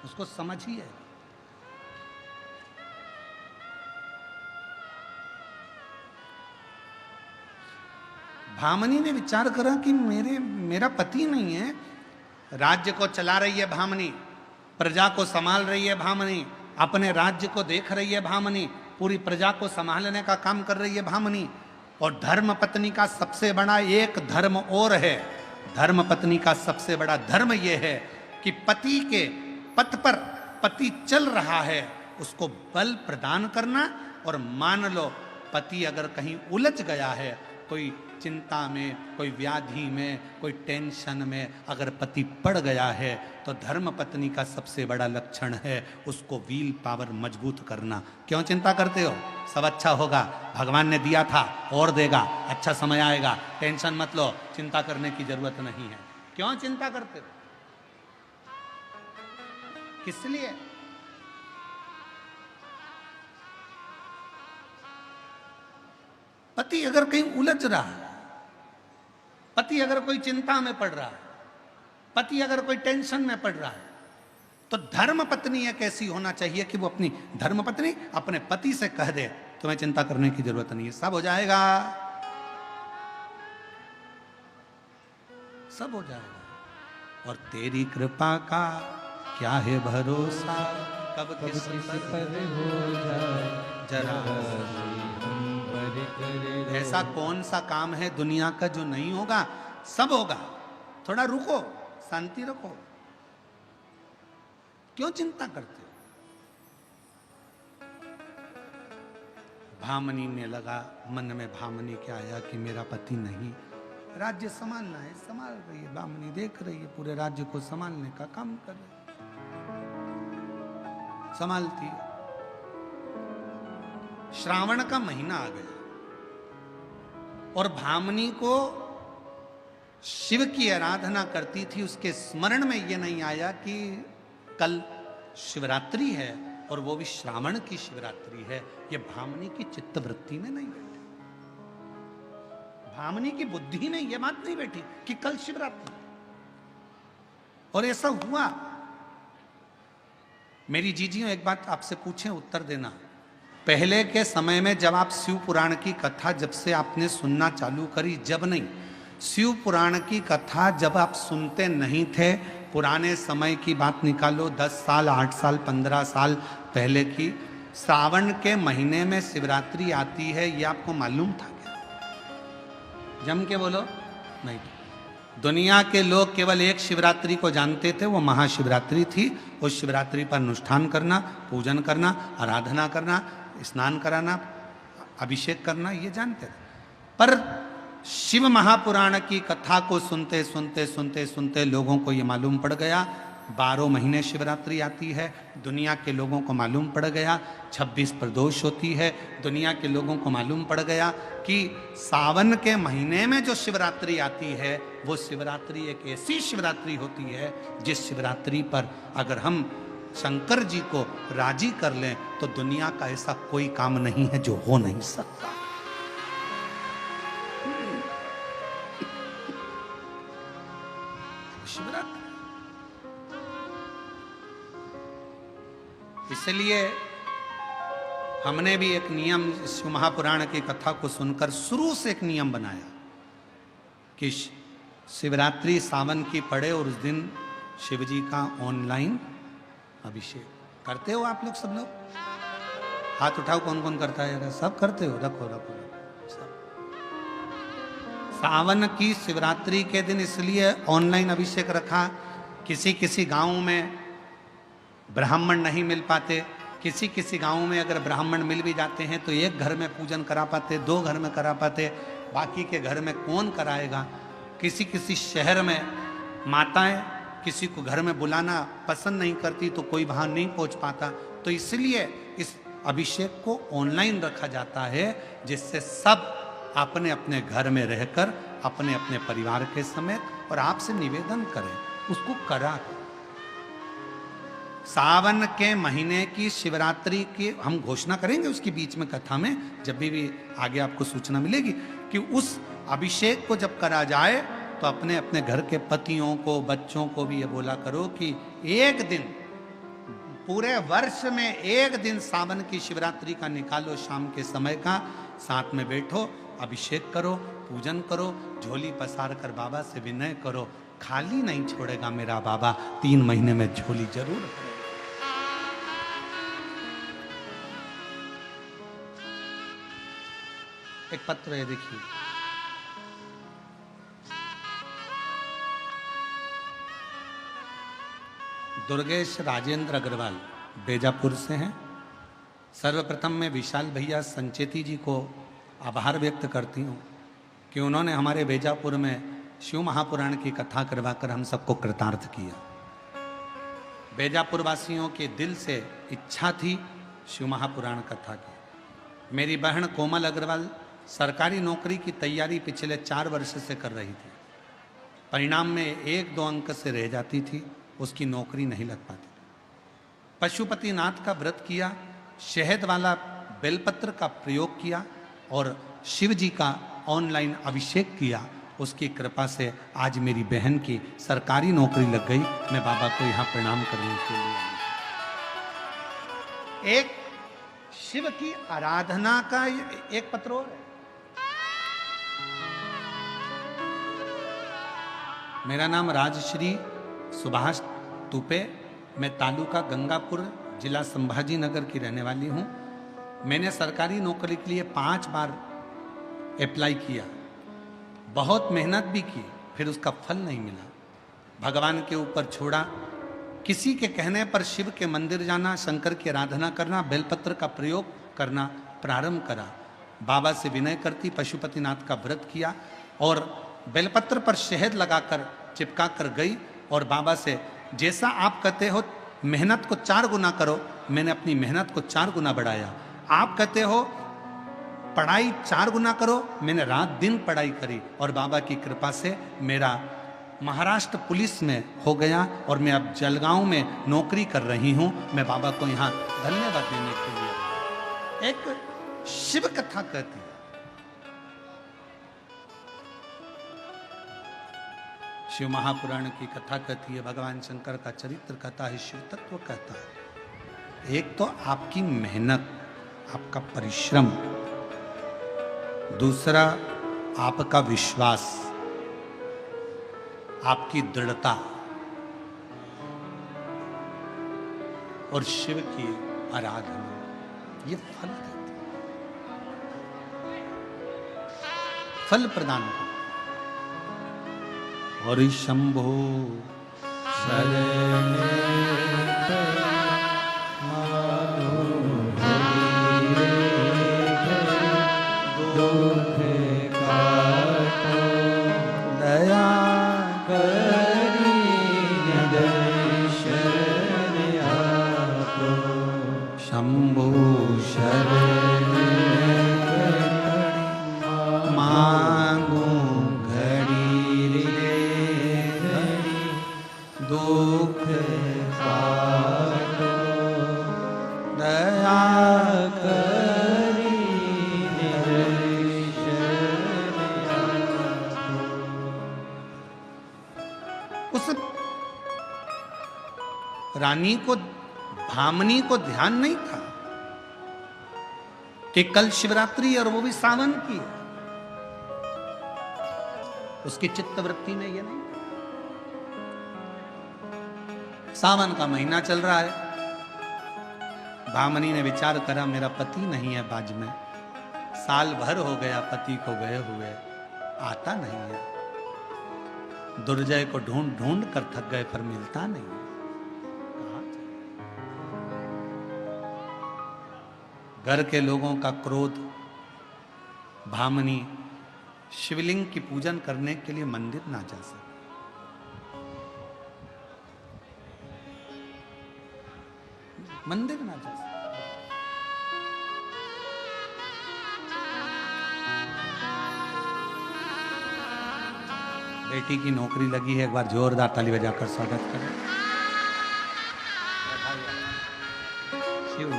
उसको समझिए। भामनी ने विचार करा कि मेरा पति नहीं है, राज्य को चला रही है भामनी, प्रजा को संभाल रही है भामनी, अपने राज्य को देख रही है भामनी, पूरी प्रजा को संभालने का काम कर रही है भामनी। और धर्म पत्नी का सबसे बड़ा एक धर्म और है, धर्म पत्नी का सबसे बड़ा धर्म यह है कि पति के पथ पर पति चल रहा है, उसको बल प्रदान करना। और मान लो पति अगर कहीं उलझ गया है, कोई चिंता में, कोई व्याधि में, कोई टेंशन में अगर पति पड़ गया है, तो धर्म पत्नी का सबसे बड़ा लक्षण है उसको व्हील पावर मजबूत करना। क्यों चिंता करते हो? सब अच्छा होगा, भगवान ने दिया था और देगा, अच्छा समय आएगा, टेंशन मत लो, चिंता करने की जरूरत नहीं है। क्यों चिंता करते हो? किस लिए? पति अगर कहीं उलझ रहा है, पति अगर कोई चिंता में पड़ रहा है, पति अगर कोई टेंशन में पड़ रहा है, तो धर्म पत्नी एक ऐसी होना चाहिए कि वो अपनी धर्म पत्नी अपने पति से कह दे तुम्हें चिंता करने की जरूरत नहीं है, सब हो जाएगा, सब हो जाएगा। और तेरी कृपा का क्या है भरोसा, कब किस पर हो जाए जरा हम पर कर दो। ऐसा कौन सा काम है दुनिया का जो नहीं होगा? सब होगा। थोड़ा रुको, शांति रखो, क्यों चिंता करते हो? भामनी ने लगा, मन में भामनी क्या आया कि मेरा पति नहीं, राज्य संभालना है, संभाल रही है, भामनी देख रही है, पूरे राज्य को संभालने का काम कर रही है, संभालती है। श्रावण का महीना आ गया और भामनी को शिव की आराधना करती थी, उसके स्मरण में यह नहीं आया कि कल शिवरात्रि है और वो भी श्रावण की शिवरात्रि है। ये भामनी की चित्तवृत्ति में नहीं बैठी, भामनी की बुद्धि में यह बात नहीं बैठी कि कल शिवरात्रि। और ऐसा हुआ। मेरी जीजियों, एक बात आपसे पूछें, उत्तर देना। पहले के समय में जब आप शिव पुराण की कथा जब से आपने सुनना चालू करी, जब नहीं, शिव पुराण की कथा जब आप सुनते नहीं थे, पुराने समय की बात निकालो, 10 साल, 8 साल, 15 साल पहले की, श्रावण के महीने में शिवरात्रि आती है, ये आपको मालूम था क्या? जम के बोलो। नहीं। दुनिया के लोग केवल एक शिवरात्रि को जानते थे, वो महाशिवरात्रि थी। उस शिवरात्रि पर अनुष्ठान करना, पूजन करना, आराधना करना, स्नान कराना, अभिषेक करना, ये जानते थे। पर शिव महापुराण की कथा को सुनते सुनते सुनते सुनते लोगों को ये मालूम पड़ गया 12 महीने शिवरात्रि आती है। दुनिया के लोगों को मालूम पड़ गया 26 प्रदोष होती है। दुनिया के लोगों को मालूम पड़ गया कि सावन के महीने में जो शिवरात्रि आती है वो शिवरात्रि एक ऐसी शिवरात्रि होती है जिस शिवरात्रि पर अगर हम शंकर जी को राजी कर लें तो दुनिया का ऐसा कोई काम नहीं है जो हो नहीं सकता। शिवरात्रि, इसलिए हमने भी एक नियम शिव महापुराण की कथा को सुनकर शुरू से एक नियम बनाया कि शिवरात्रि सावन की पड़े और उस दिन शिव जी का ऑनलाइन अभिषेक करते हो आप लोग? सब लोग हाथ उठाओ, कौन कौन करता है? सब करते हो? रखो रखो, सब। सावन की शिवरात्रि के दिन इसलिए ऑनलाइन अभिषेक रखा, किसी किसी गांव में ब्राह्मण नहीं मिल पाते, किसी किसी गांव में अगर ब्राह्मण मिल भी जाते हैं तो एक घर में पूजन करा पाते, 2 घर में करा पाते, बाकी के घर में कौन कराएगा? किसी किसी शहर में माताएं किसी को घर में बुलाना पसंद नहीं करती तो कोई वहां नहीं पहुंच पाता, तो इसलिए इस अभिषेक को ऑनलाइन रखा जाता है, जिससे सब अपने अपने घर में रहकर अपने अपने परिवार के समेत और आपसे निवेदन करें, उसको करा। सावन के महीने की शिवरात्रि की हम घोषणा करेंगे उसकी बीच में कथा में, जब भी आगे आपको सूचना मिलेगी कि उस अभिषेक को जब करा जाए तो अपने अपने घर के पतियों को, बच्चों को भी ये बोला करो कि एक दिन, पूरे वर्ष में एक दिन सावन की शिवरात्रि का निकालो, शाम के समय का, साथ में बैठो, अभिषेक करो, पूजन करो, झोली पसार कर बाबा से विनय करो, खाली नहीं छोड़ेगा मेरा बाबा, 3 महीने में झोली जरूर। एक पत्र है, देखिए, दुर्गेश राजेंद्र अग्रवाल बेजापुर से हैं। सर्वप्रथम मैं विशाल भैया संचेती जी को आभार व्यक्त करती हूँ कि उन्होंने हमारे बेजापुर में शिव महापुराण की कथा करवाकर हम सबको कृतार्थ किया। बेजापुर वासियों के दिल से इच्छा थी शिव महापुराण कथा की। मेरी बहन कोमल अग्रवाल सरकारी नौकरी की तैयारी पिछले 4 वर्ष से कर रही थी, परिणाम में 1-2 अंक से रह जाती थी, उसकी नौकरी नहीं लग पाती। पशुपतिनाथ का व्रत किया, शहद वाला बेलपत्र का प्रयोग किया और शिव जी का ऑनलाइन अभिषेक किया। उसकी कृपा से आज मेरी बहन की सरकारी नौकरी लग गई। मैं बाबा को यहाँ प्रणाम करने के लिए आया। एक शिव की आराधना का एक पत्र और है। मेरा नाम राजश्री सुभाष तुपे, मैं तालुका गंगापुर, जिला संभाजी नगर की रहने वाली हूँ। मैंने सरकारी नौकरी के लिए 5 बार अप्लाई किया, बहुत मेहनत भी की, फिर उसका फल नहीं मिला। भगवान के ऊपर छोड़ा, किसी के कहने पर शिव के मंदिर जाना, शंकर की आराधना करना, बेलपत्र का प्रयोग करना प्रारंभ करा। बाबा से विनय करती पशुपतिनाथ का व्रत किया और बेलपत्र पर शहद लगाकर चिपका कर गई और बाबा से, जैसा आप कहते हो मेहनत को 4 गुना करो, मैंने अपनी मेहनत को 4 गुना बढ़ाया। आप कहते हो पढ़ाई 4 गुना करो, मैंने रात दिन पढ़ाई करी और बाबा की कृपा से मेरा महाराष्ट्र पुलिस में हो गया और मैं अब जलगांव में नौकरी कर रही हूं। मैं बाबा को यहाँ धन्यवाद देने के लिए। एक शिव कथा कहती है, शिव महापुराण की कथा कहती है, भगवान शंकर का चरित्र कहता है, शिव तत्व कहता है। एक तो आपकी मेहनत, आपका परिश्रम, दूसरा आपका विश्वास, आपकी दृढ़ता और शिव की आराधना, ये फल देती है, फल प्रदान करती। और शंभो दया शंभो शरण मांगो घड़ी रे दुख काटो दया करी उस रानी को, भामनी को ध्यान नहीं था कि कल शिवरात्रि और वो भी सावन की। उसकी चित्त वृत्ति में ये नहीं। सावन का महीना चल रहा है, भामनी ने विचार करा मेरा पति नहीं है बाज में, साल भर हो गया पति को गए हुए, आता नहीं है। दुर्जय को ढूंढ ढूंढ कर थक गए पर मिलता नहीं। कहाँ घर के लोगों का क्रोध, भामनी शिवलिंग की पूजन करने के लिए मंदिर ना जा सके। मंदिर ना जा सके। बेटी की नौकरी लगी है, एक बार जोरदार ताली बजाकर स्वागत करें। शिव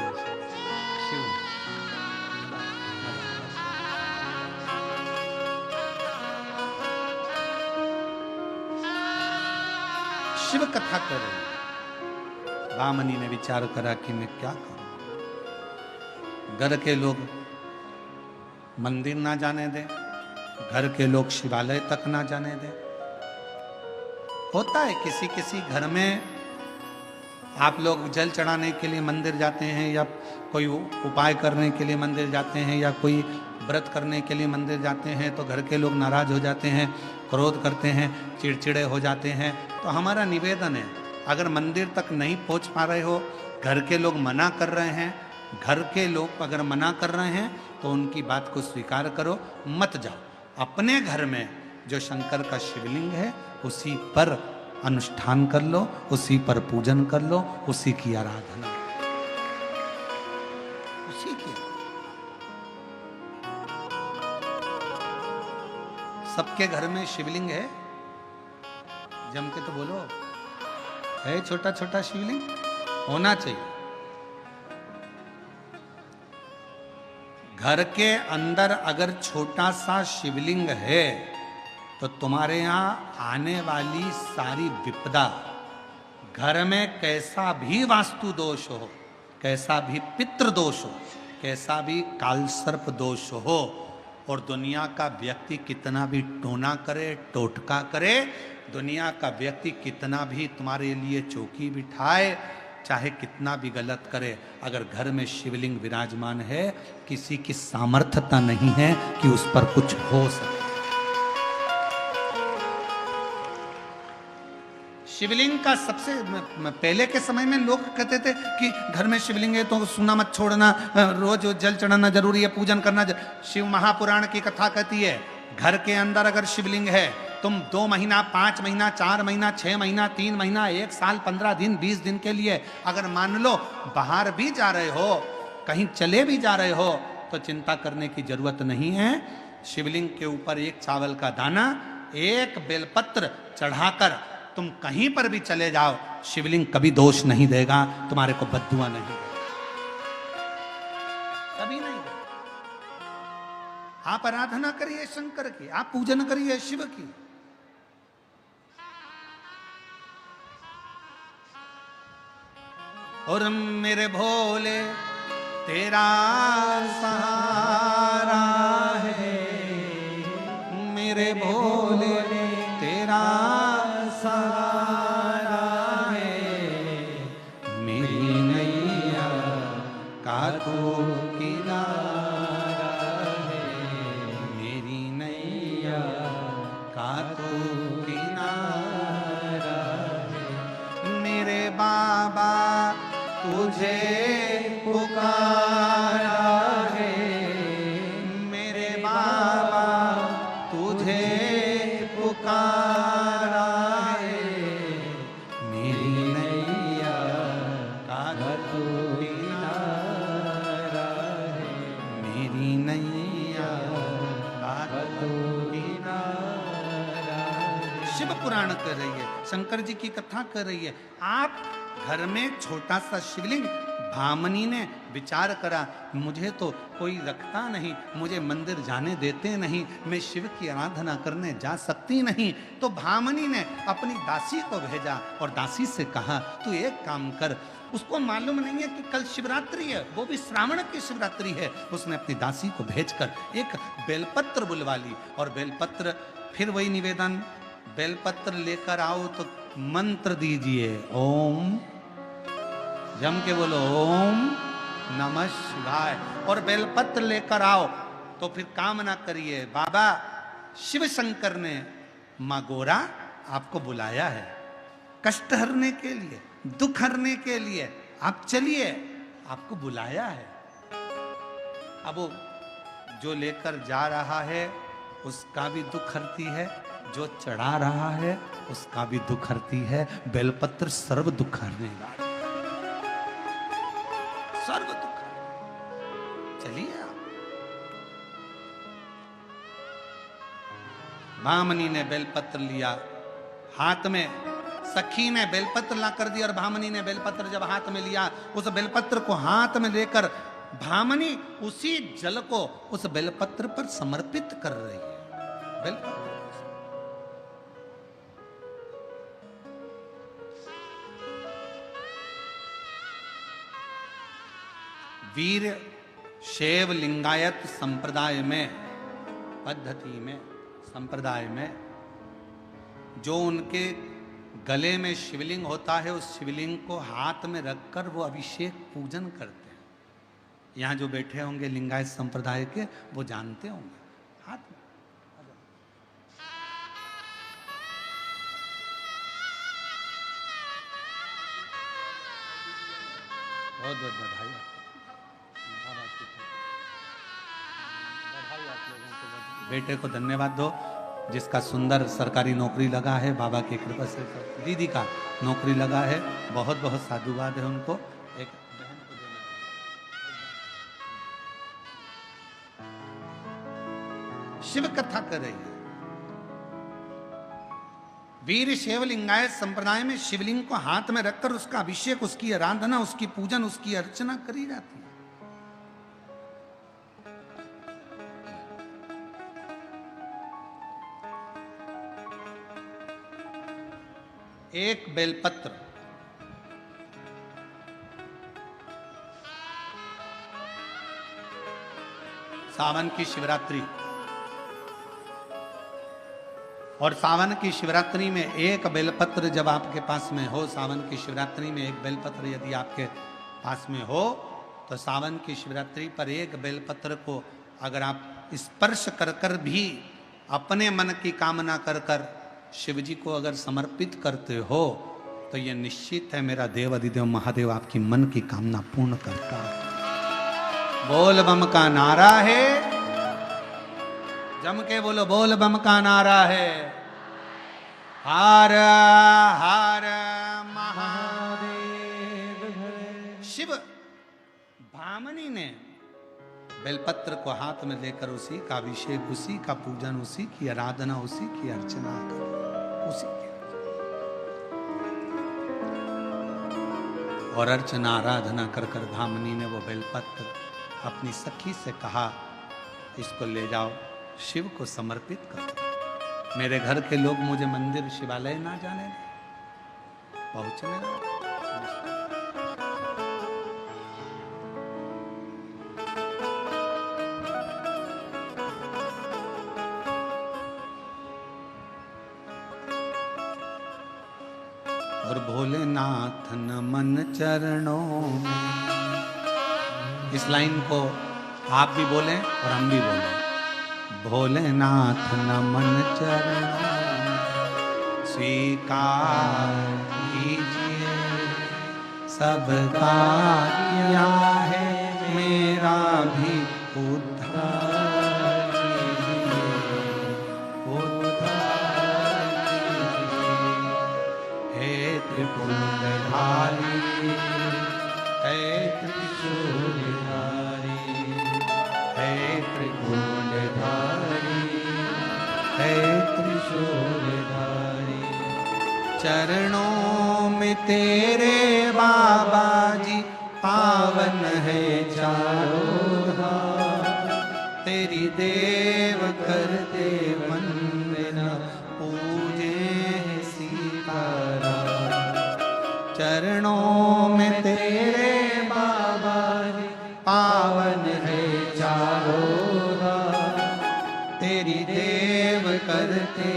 शिव शिव कथा कर रहे। भामनी ने विचार करा कि मैं क्या करूं। घर के लोग मंदिर ना जाने दें, घर के लोग शिवालय तक ना जाने दें। होता है किसी किसी घर में आप लोग जल चढ़ाने के लिए मंदिर जाते हैं, या कोई उपाय करने के लिए मंदिर जाते हैं, या कोई व्रत करने के लिए मंदिर जाते हैं, तो घर के लोग नाराज हो जाते हैं, क्रोध करते हैं, चिड़चिड़े हो जाते हैं। तो हमारा निवेदन है, अगर मंदिर तक नहीं पहुंच पा रहे हो, घर के लोग मना कर रहे हैं, घर के लोग अगर मना कर रहे हैं तो उनकी बात को स्वीकार करो, मत जाओ। अपने घर में जो शंकर का शिवलिंग है उसी पर अनुष्ठान कर लो, उसी पर पूजन कर लो, उसी की आराधना, उसी की। सबके घर में शिवलिंग है? जम के तो बोलो, है छोटा छोटा शिवलिंग? होना चाहिए। घर के अंदर अगर छोटा सा शिवलिंग है तो तुम्हारे यहाँ आने वाली सारी विपदा, घर में कैसा भी वास्तु दोष हो, कैसा भी पितृ दोष हो, कैसा भी कालसर्प दोष हो, और दुनिया का व्यक्ति कितना भी टोना करे, टोटका करे, दुनिया का व्यक्ति कितना भी तुम्हारे लिए चौकी बिठाए, चाहे कितना भी गलत करे, अगर घर में शिवलिंग विराजमान है, किसी की सामर्थ्यता नहीं है कि उस पर कुछ हो सके। शिवलिंग का सबसे पहले के समय में लोग कहते थे कि घर में शिवलिंग है तो सुना मत छोड़ना, रोज जल चढ़ाना जरूरी है, पूजन करना। शिव महापुराण की कथा कहती है, घर के अंदर अगर शिवलिंग है, तुम 2 महीना, 5 महीना, 4 महीना, 6 महीना, 3 महीना, 1 साल, 15 दिन, 20 दिन के लिए अगर मान लो बाहर भी जा रहे हो, कहीं चले भी जा रहे हो, तो चिंता करने की जरूरत नहीं है। शिवलिंग के ऊपर एक चावल का दाना, एक बेलपत्र चढ़ाकर तुम कहीं पर भी चले जाओ, शिवलिंग कभी दोष नहीं देगा, तुम्हारे को बद्दुआ नहीं देगा, कभी नहीं देगा। आप आराधना करिए शंकर की, आप पूजन करिए शिव की। और मेरे भोले तेरा सहारा है, मेरे भोले तेरा सहारा है, मेरी नैया का तू किनारा है, मेरी नैया का तू किनारा है। मेरे बाबा तुझे पुकारा है, मेरे बाबा तुझे पुकारा है, मेरी नैया का तू किनारा है, मेरी नैया का तू किनारा है। शिव पुराण कर रही है, शंकर जी की कथा कर रही है। आप घर में छोटा सा शिवलिंग, भामनी ने विचार करा मुझे तो कोई रखता नहीं, मुझे मंदिर जाने देते नहीं, मैं शिव की आराधना करने जा सकती नहीं। तो भामनी ने अपनी दासी को भेजा और दासी से कहा तू एक काम कर, उसको मालूम नहीं है कि कल शिवरात्रि है, वो भी श्रावण की शिवरात्रि है। उसने अपनी दासी को भेजकर एक बेलपत्र बुलवा ली और बेलपत्र फिर वही निवेदन, बेलपत्र लेकर आओ तो मंत्र दीजिए, ओम, जम के बोलो ओम नमः शिवाय। और बेलपत्र लेकर आओ तो फिर कामना करिए, बाबा शिव शंकर ने माँ गोरा आपको बुलाया है कष्ट हरने के लिए, दुख हरने के लिए, आप चलिए, आपको बुलाया है। अब वो जो लेकर जा रहा है उसका भी दुख हरती है, जो चढ़ा रहा है उसका भी दुख हरती है। बेलपत्र सर्व दुख हरने वाला, सर्व दुख। चलिए आप। भामनी ने बेलपत्र लिया हाथ में, सखी ने बेलपत्र ला कर दिया और भामनी ने बेलपत्र जब हाथ में लिया, उस बेलपत्र को हाथ में लेकर भामनी उसी जल को उस बेलपत्र पर समर्पित कर रही है। बेलपत्र वीर शैव लिंगायत संप्रदाय में, पद्धति में, संप्रदाय में जो उनके गले में शिवलिंग होता है उस शिवलिंग को हाथ में रखकर वो अभिषेक पूजन करते हैं। यहाँ जो बैठे होंगे लिंगायत संप्रदाय के वो जानते होंगे, हाथ में। बहुत बहुत बधाई, बेटे को धन्यवाद दो जिसका सुंदर सरकारी नौकरी लगा है, बाबा की कृपा से। दीदी का नौकरी लगा है, बहुत बहुत साधुवाद है उनको। एक बहन को देना, शिव कथा कर रही है। वीर शैव लिंगायत संप्रदाय में शिवलिंग को हाथ में रखकर उसका अभिषेक, उसकी आराधना, उसकी पूजन, उसकी अर्चना करी जाती है। एक बेलपत्र सावन की शिवरात्रि, और सावन की शिवरात्रि में एक बेलपत्र जब आपके पास में हो, सावन की शिवरात्रि में एक बेलपत्र यदि आपके पास में हो, तो सावन की शिवरात्रि पर एक बेलपत्र को अगर आप स्पर्श कर कर भी अपने मन की कामना कर कर शिव जी को अगर समर्पित करते हो तो ये निश्चित है मेरा देव अधिदेव महादेव आपकी मन की कामना पूर्ण करता है। बोल बम का नारा है, जम के बोलो बोल बम का नारा है। हर हर महादेव। शिव भामनी ने बेलपत्र को हाथ में लेकर उसी का अभिषेक, उसी का पूजन, उसी की आराधना, उसी की अर्चना कर, उसी की और अर्चना आराधना कर कर भामनी ने वो बेलपत्र अपनी सखी से कहा, इसको ले जाओ शिव को समर्पित कर। मेरे घर के लोग मुझे मंदिर शिवालय ना जाने पहुंचने लगे। और भोलेनाथ नमन चरणों में, इस लाइन को आप भी बोलें और हम भी बोलें। भोलेनाथ नमन चरणों में स्वीकार कीजिए, सबका किया है मेरा भी उद्धार कीजिए, उद्धार कीजिए। हे त्रिपुंडधारी, हे त्रिशूलधारी, हे त्रिपुंडधारी, हे त्रिशूलधारी। चरणों में तेरे बाबा जी पावन है चारों धाम, तेरी देव करते वंदना पूजे सीताराम। चरणों में तेरे बाबा जी पावन है चारों धाम, तेरी देव करते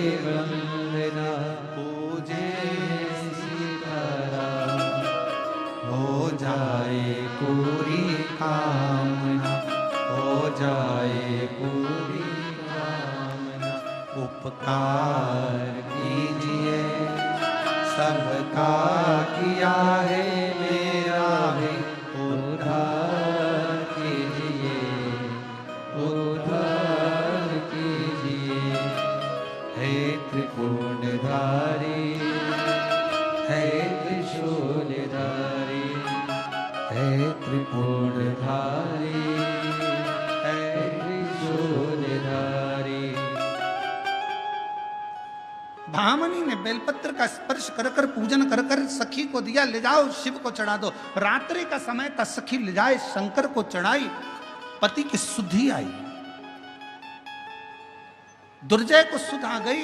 सबका किया है, मेरा भी उद्धार कीजिए, उद्धार कीजिए। हे त्रिकोणधारी, हे त्रिशूलधारी, हे त्रिकोणधारी, हे त्रिशूलधारी। भामनी ने बेलपत्र का स्पर्श कर कर पूजन कर कर सखी को दिया, ले जाओ शिव को चढ़ा दो। रात्रि का समय था, सखी ले जाए शंकर को चढ़ाई, पति की सुधि आई, दुर्जय को सुध आ गई।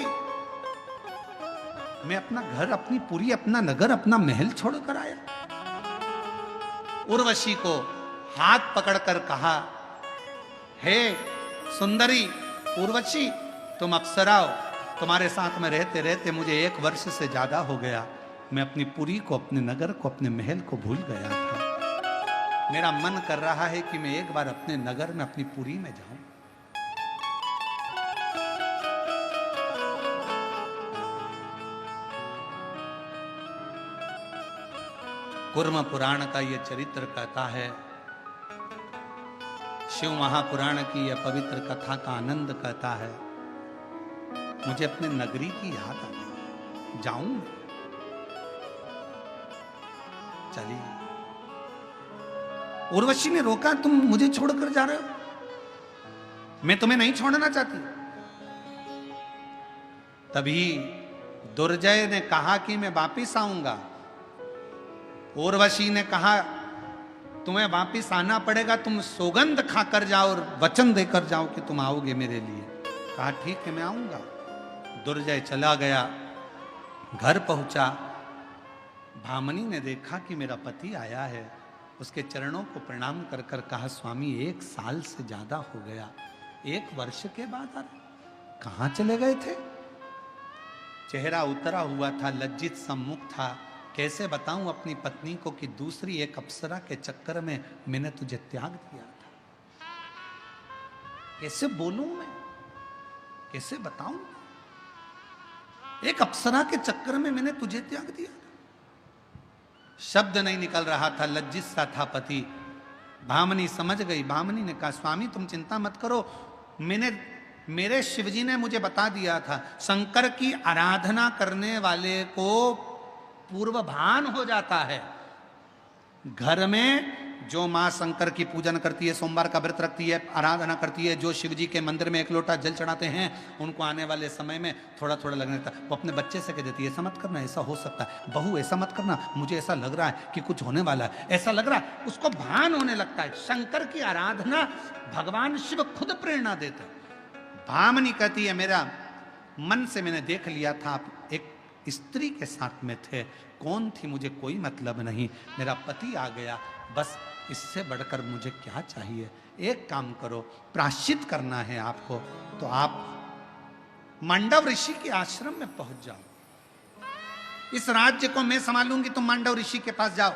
मैं अपना घर, अपनी पुरी, अपना नगर, अपना महल छोड़कर आया। उर्वशी को हाथ पकड़कर कहा, हे सुंदरी उर्वशी, तुम अप्सरा हो, तुम्हारे साथ में रहते रहते मुझे 1 वर्ष से ज्यादा हो गया। मैं अपनी पुरी को, अपने नगर को, अपने महल को भूल गया था। मेरा मन कर रहा है कि मैं एक बार अपने नगर में, अपनी पुरी में जाऊं। कूर्म पुराण का यह चरित्र कहता है, शिव महापुराण की यह पवित्र कथा का आनंद कहता है, मुझे अपने नगरी की याद आ गई, जाऊं चलिए। उर्वशी ने रोका, तुम मुझे छोड़कर जा रहे हो, मैं तुम्हें नहीं छोड़ना चाहती। तभी दुर्जय ने कहा कि मैं वापिस आऊंगा। उर्वशी ने कहा, तुम्हें वापिस आना पड़ेगा, तुम सौगंध खाकर जाओ और वचन देकर जाओ कि तुम आओगे मेरे लिए। कहा ठीक है, मैं आऊंगा। दुर्जय चला गया, घर पहुंचा। भामनी ने देखा कि मेरा पति आया है, उसके चरणों को प्रणाम कर कर कहा, स्वामी 1 साल से ज्यादा हो गया, 1 वर्ष के बाद आ रहे, कहां चले गए थे? चेहरा उतरा हुआ था, लज्जित सम्मुख था। कैसे बताऊं अपनी पत्नी को कि दूसरी एक अप्सरा के चक्कर में मैंने तुझे त्याग दिया था? कैसे बोलूं मैं, कैसे बताऊं? एक अप्सरा के चक्कर में मैंने तुझे त्याग दिया। शब्द नहीं निकल रहा था, लज्जित सा था पति। भामनी समझ गई। भामनी ने कहा, स्वामी तुम चिंता मत करो, मेरे शिवजी ने मुझे बता दिया था, शंकर की आराधना करने वाले को पूर्व भान हो जाता है। घर में जो माँ शंकर की पूजन करती है, सोमवार का व्रत रखती है, आराधना करती है, जो शिवजी के मंदिर में 1 लोटा जल चढ़ाते हैं, उनको आने वाले समय में थोड़ा थोड़ा लगने लगता है। वो अपने बच्चे से कह देती है, ऐसा मत करना, ऐसा हो सकता है, बहू ऐसा मत करना, मुझे ऐसा लग रहा है कि कुछ होने वाला है, ऐसा लग रहा है। उसको भान होने लगता है। शंकर की आराधना भगवान शिव खुद प्रेरणा देते हैं। भामनी कहती है, मेरा मन से मैंने देख लिया था आप एक स्त्री के साथ में थे, कौन थी मुझे कोई मतलब नहीं, मेरा पति आ गया, बस इससे बढ़कर मुझे क्या चाहिए? एक काम करो, प्रायश्चित करना है आपको, तो आप मांडव ऋषि के आश्रम में पहुंच जाओ। इस राज्य को मैं संभालूंगी, तुम मांडव ऋषि के पास जाओ।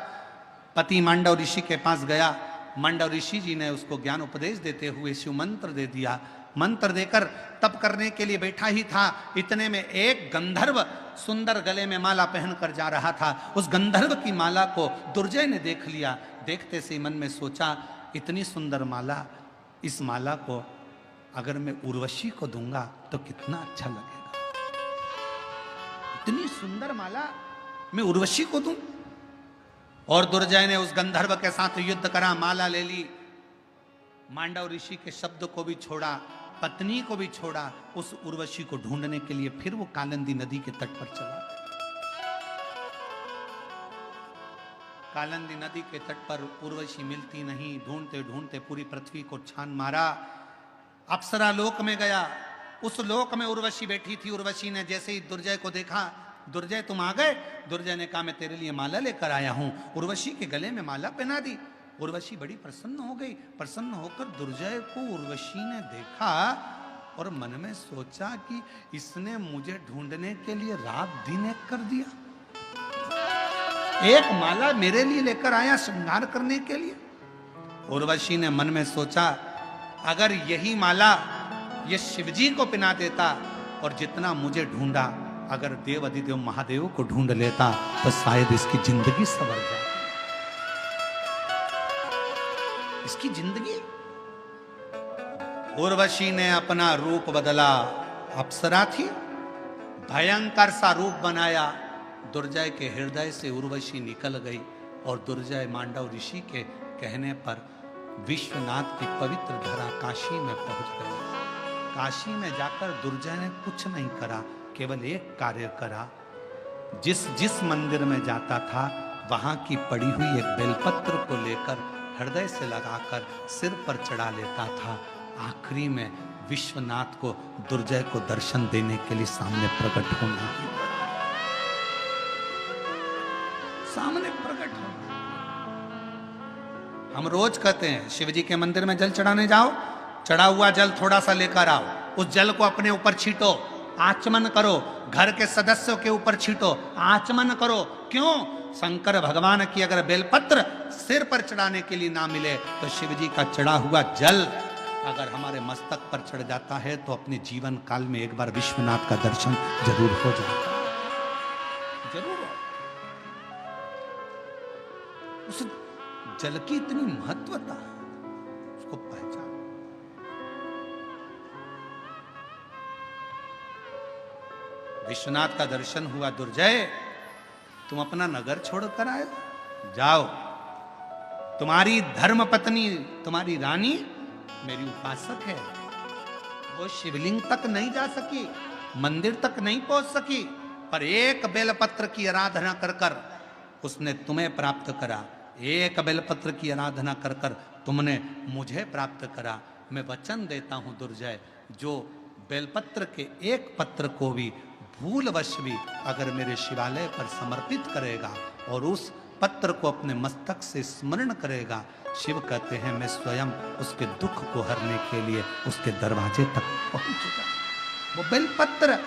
पति मांडव ऋषि के पास गया। मांडव ऋषि जी ने उसको ज्ञान उपदेश देते हुए शिव मंत्र दे दिया। मंत्र देकर तप करने के लिए बैठा ही था, इतने में एक गंधर्व सुंदर गले में माला पहनकर जा रहा था। उस गंधर्व की माला को दुर्जय ने देख लिया। देखते से मन में सोचा, इतनी सुंदर माला, इस माला को अगर मैं उर्वशी को दूंगा तो कितना अच्छा लगेगा। इतनी सुंदर माला मैं उर्वशी को दूं? और दुर्जय ने उस गंधर्व के साथ युद्ध करा, माला ले ली। मांडव ऋषि के शब्द को भी छोड़ा, पत्नी को भी छोड़ा। उस उर्वशी को ढूंढने के लिए फिर वो कालिंदी नदी के तट पर चला। कालिंदी नदी के तट पर उर्वशी मिलती नहीं। ढूंढते ढूंढते पूरी पृथ्वी को छान मारा। अप्सरा लोक में गया। उस लोक में उर्वशी बैठी थी। उर्वशी ने जैसे ही दुर्जय को देखा, दुर्जय तुम आ गए? दुर्जय ने कहा, मैं तेरे लिए माला लेकर आया हूं। उर्वशी के गले में माला पहना दी। उर्वशी बड़ी प्रसन्न हो गई। प्रसन्न होकर दुर्जय को उर्वशी ने देखा और मन में सोचा कि इसने मुझे ढूंढने के लिए रात दिन एक कर दिया। एक माला मेरे लिए लेकर आया श्रृंगार करने के लिए। उर्वशी ने मन में सोचा, अगर यही माला ये शिवजी को पहना देता और जितना मुझे ढूंढा अगर देव अधिदेव महादेव को ढूंढ लेता तो शायद इसकी जिंदगी संवर जाती। इसकी जिंदगी। उर्वशी ने अपना रूप बदला, अप्सरा थी, भयंकर सा रूप बनाया। दुर्जय के हृदय से उर्वशी निकल गई और दुर्जय मांडव ऋषि के कहने पर विश्वनाथ की पवित्र धरा काशी में पहुंच गई। काशी में जाकर दुर्जय ने कुछ नहीं करा, केवल एक कार्य करा। जिस मंदिर में जाता था वहां की पड़ी हुई एक बेलपत्र को लेकर हृदय से लगाकर सिर पर चढ़ा लेता था। आखिरी में विश्वनाथ को दुर्जय को दर्शन देने के लिए सामने प्रकट होना ही पड़ा। सामने प्रकट होना। हम रोज कहते हैं शिव जी के मंदिर में जल चढ़ाने जाओ, चढ़ा हुआ जल थोड़ा सा लेकर आओ, उस जल को अपने ऊपर छींटो, आचमन करो, घर के सदस्यों के ऊपर छींटो, आचमन करो। क्यों? शंकर भगवान की अगर बेलपत्र सिर पर चढ़ाने के लिए ना मिले तो शिव जी का चढ़ा हुआ जल अगर हमारे मस्तक पर चढ़ जाता है तो अपने जीवन काल में एक बार विश्वनाथ का दर्शन जरूर हो जाता है, जरूर हो। उस जल की इतनी महत्वता, उसको पहचान। विश्वनाथ का दर्शन हुआ। दुर्जय, तुम अपना नगर छोड़कर आए, जाओ। तुम्हारी धर्म पत्नी, तुम्हारी रानी मेरी उपासक है। वो शिवलिंग तक नहीं जा सकी, मंदिर तक नहीं पहुंच सकी, पर एक बेलपत्र की आराधना कर कर उसने तुम्हें प्राप्त करा। एक बेलपत्र की आराधना कर कर तुमने मुझे प्राप्त करा। मैं वचन देता हूं दुर्जय, जो बेलपत्र के एक पत्र को भी भूलवश भी अगर मेरे शिवालय पर समर्पित करेगा और उस पत्र को अपने मस्तक से स्मरण करेगा, शिव कहते हैं मैं स्वयं उसके दुख को हरने के लिए उसके दरवाजे तक पहुंचूंगा। वो बेलपत्र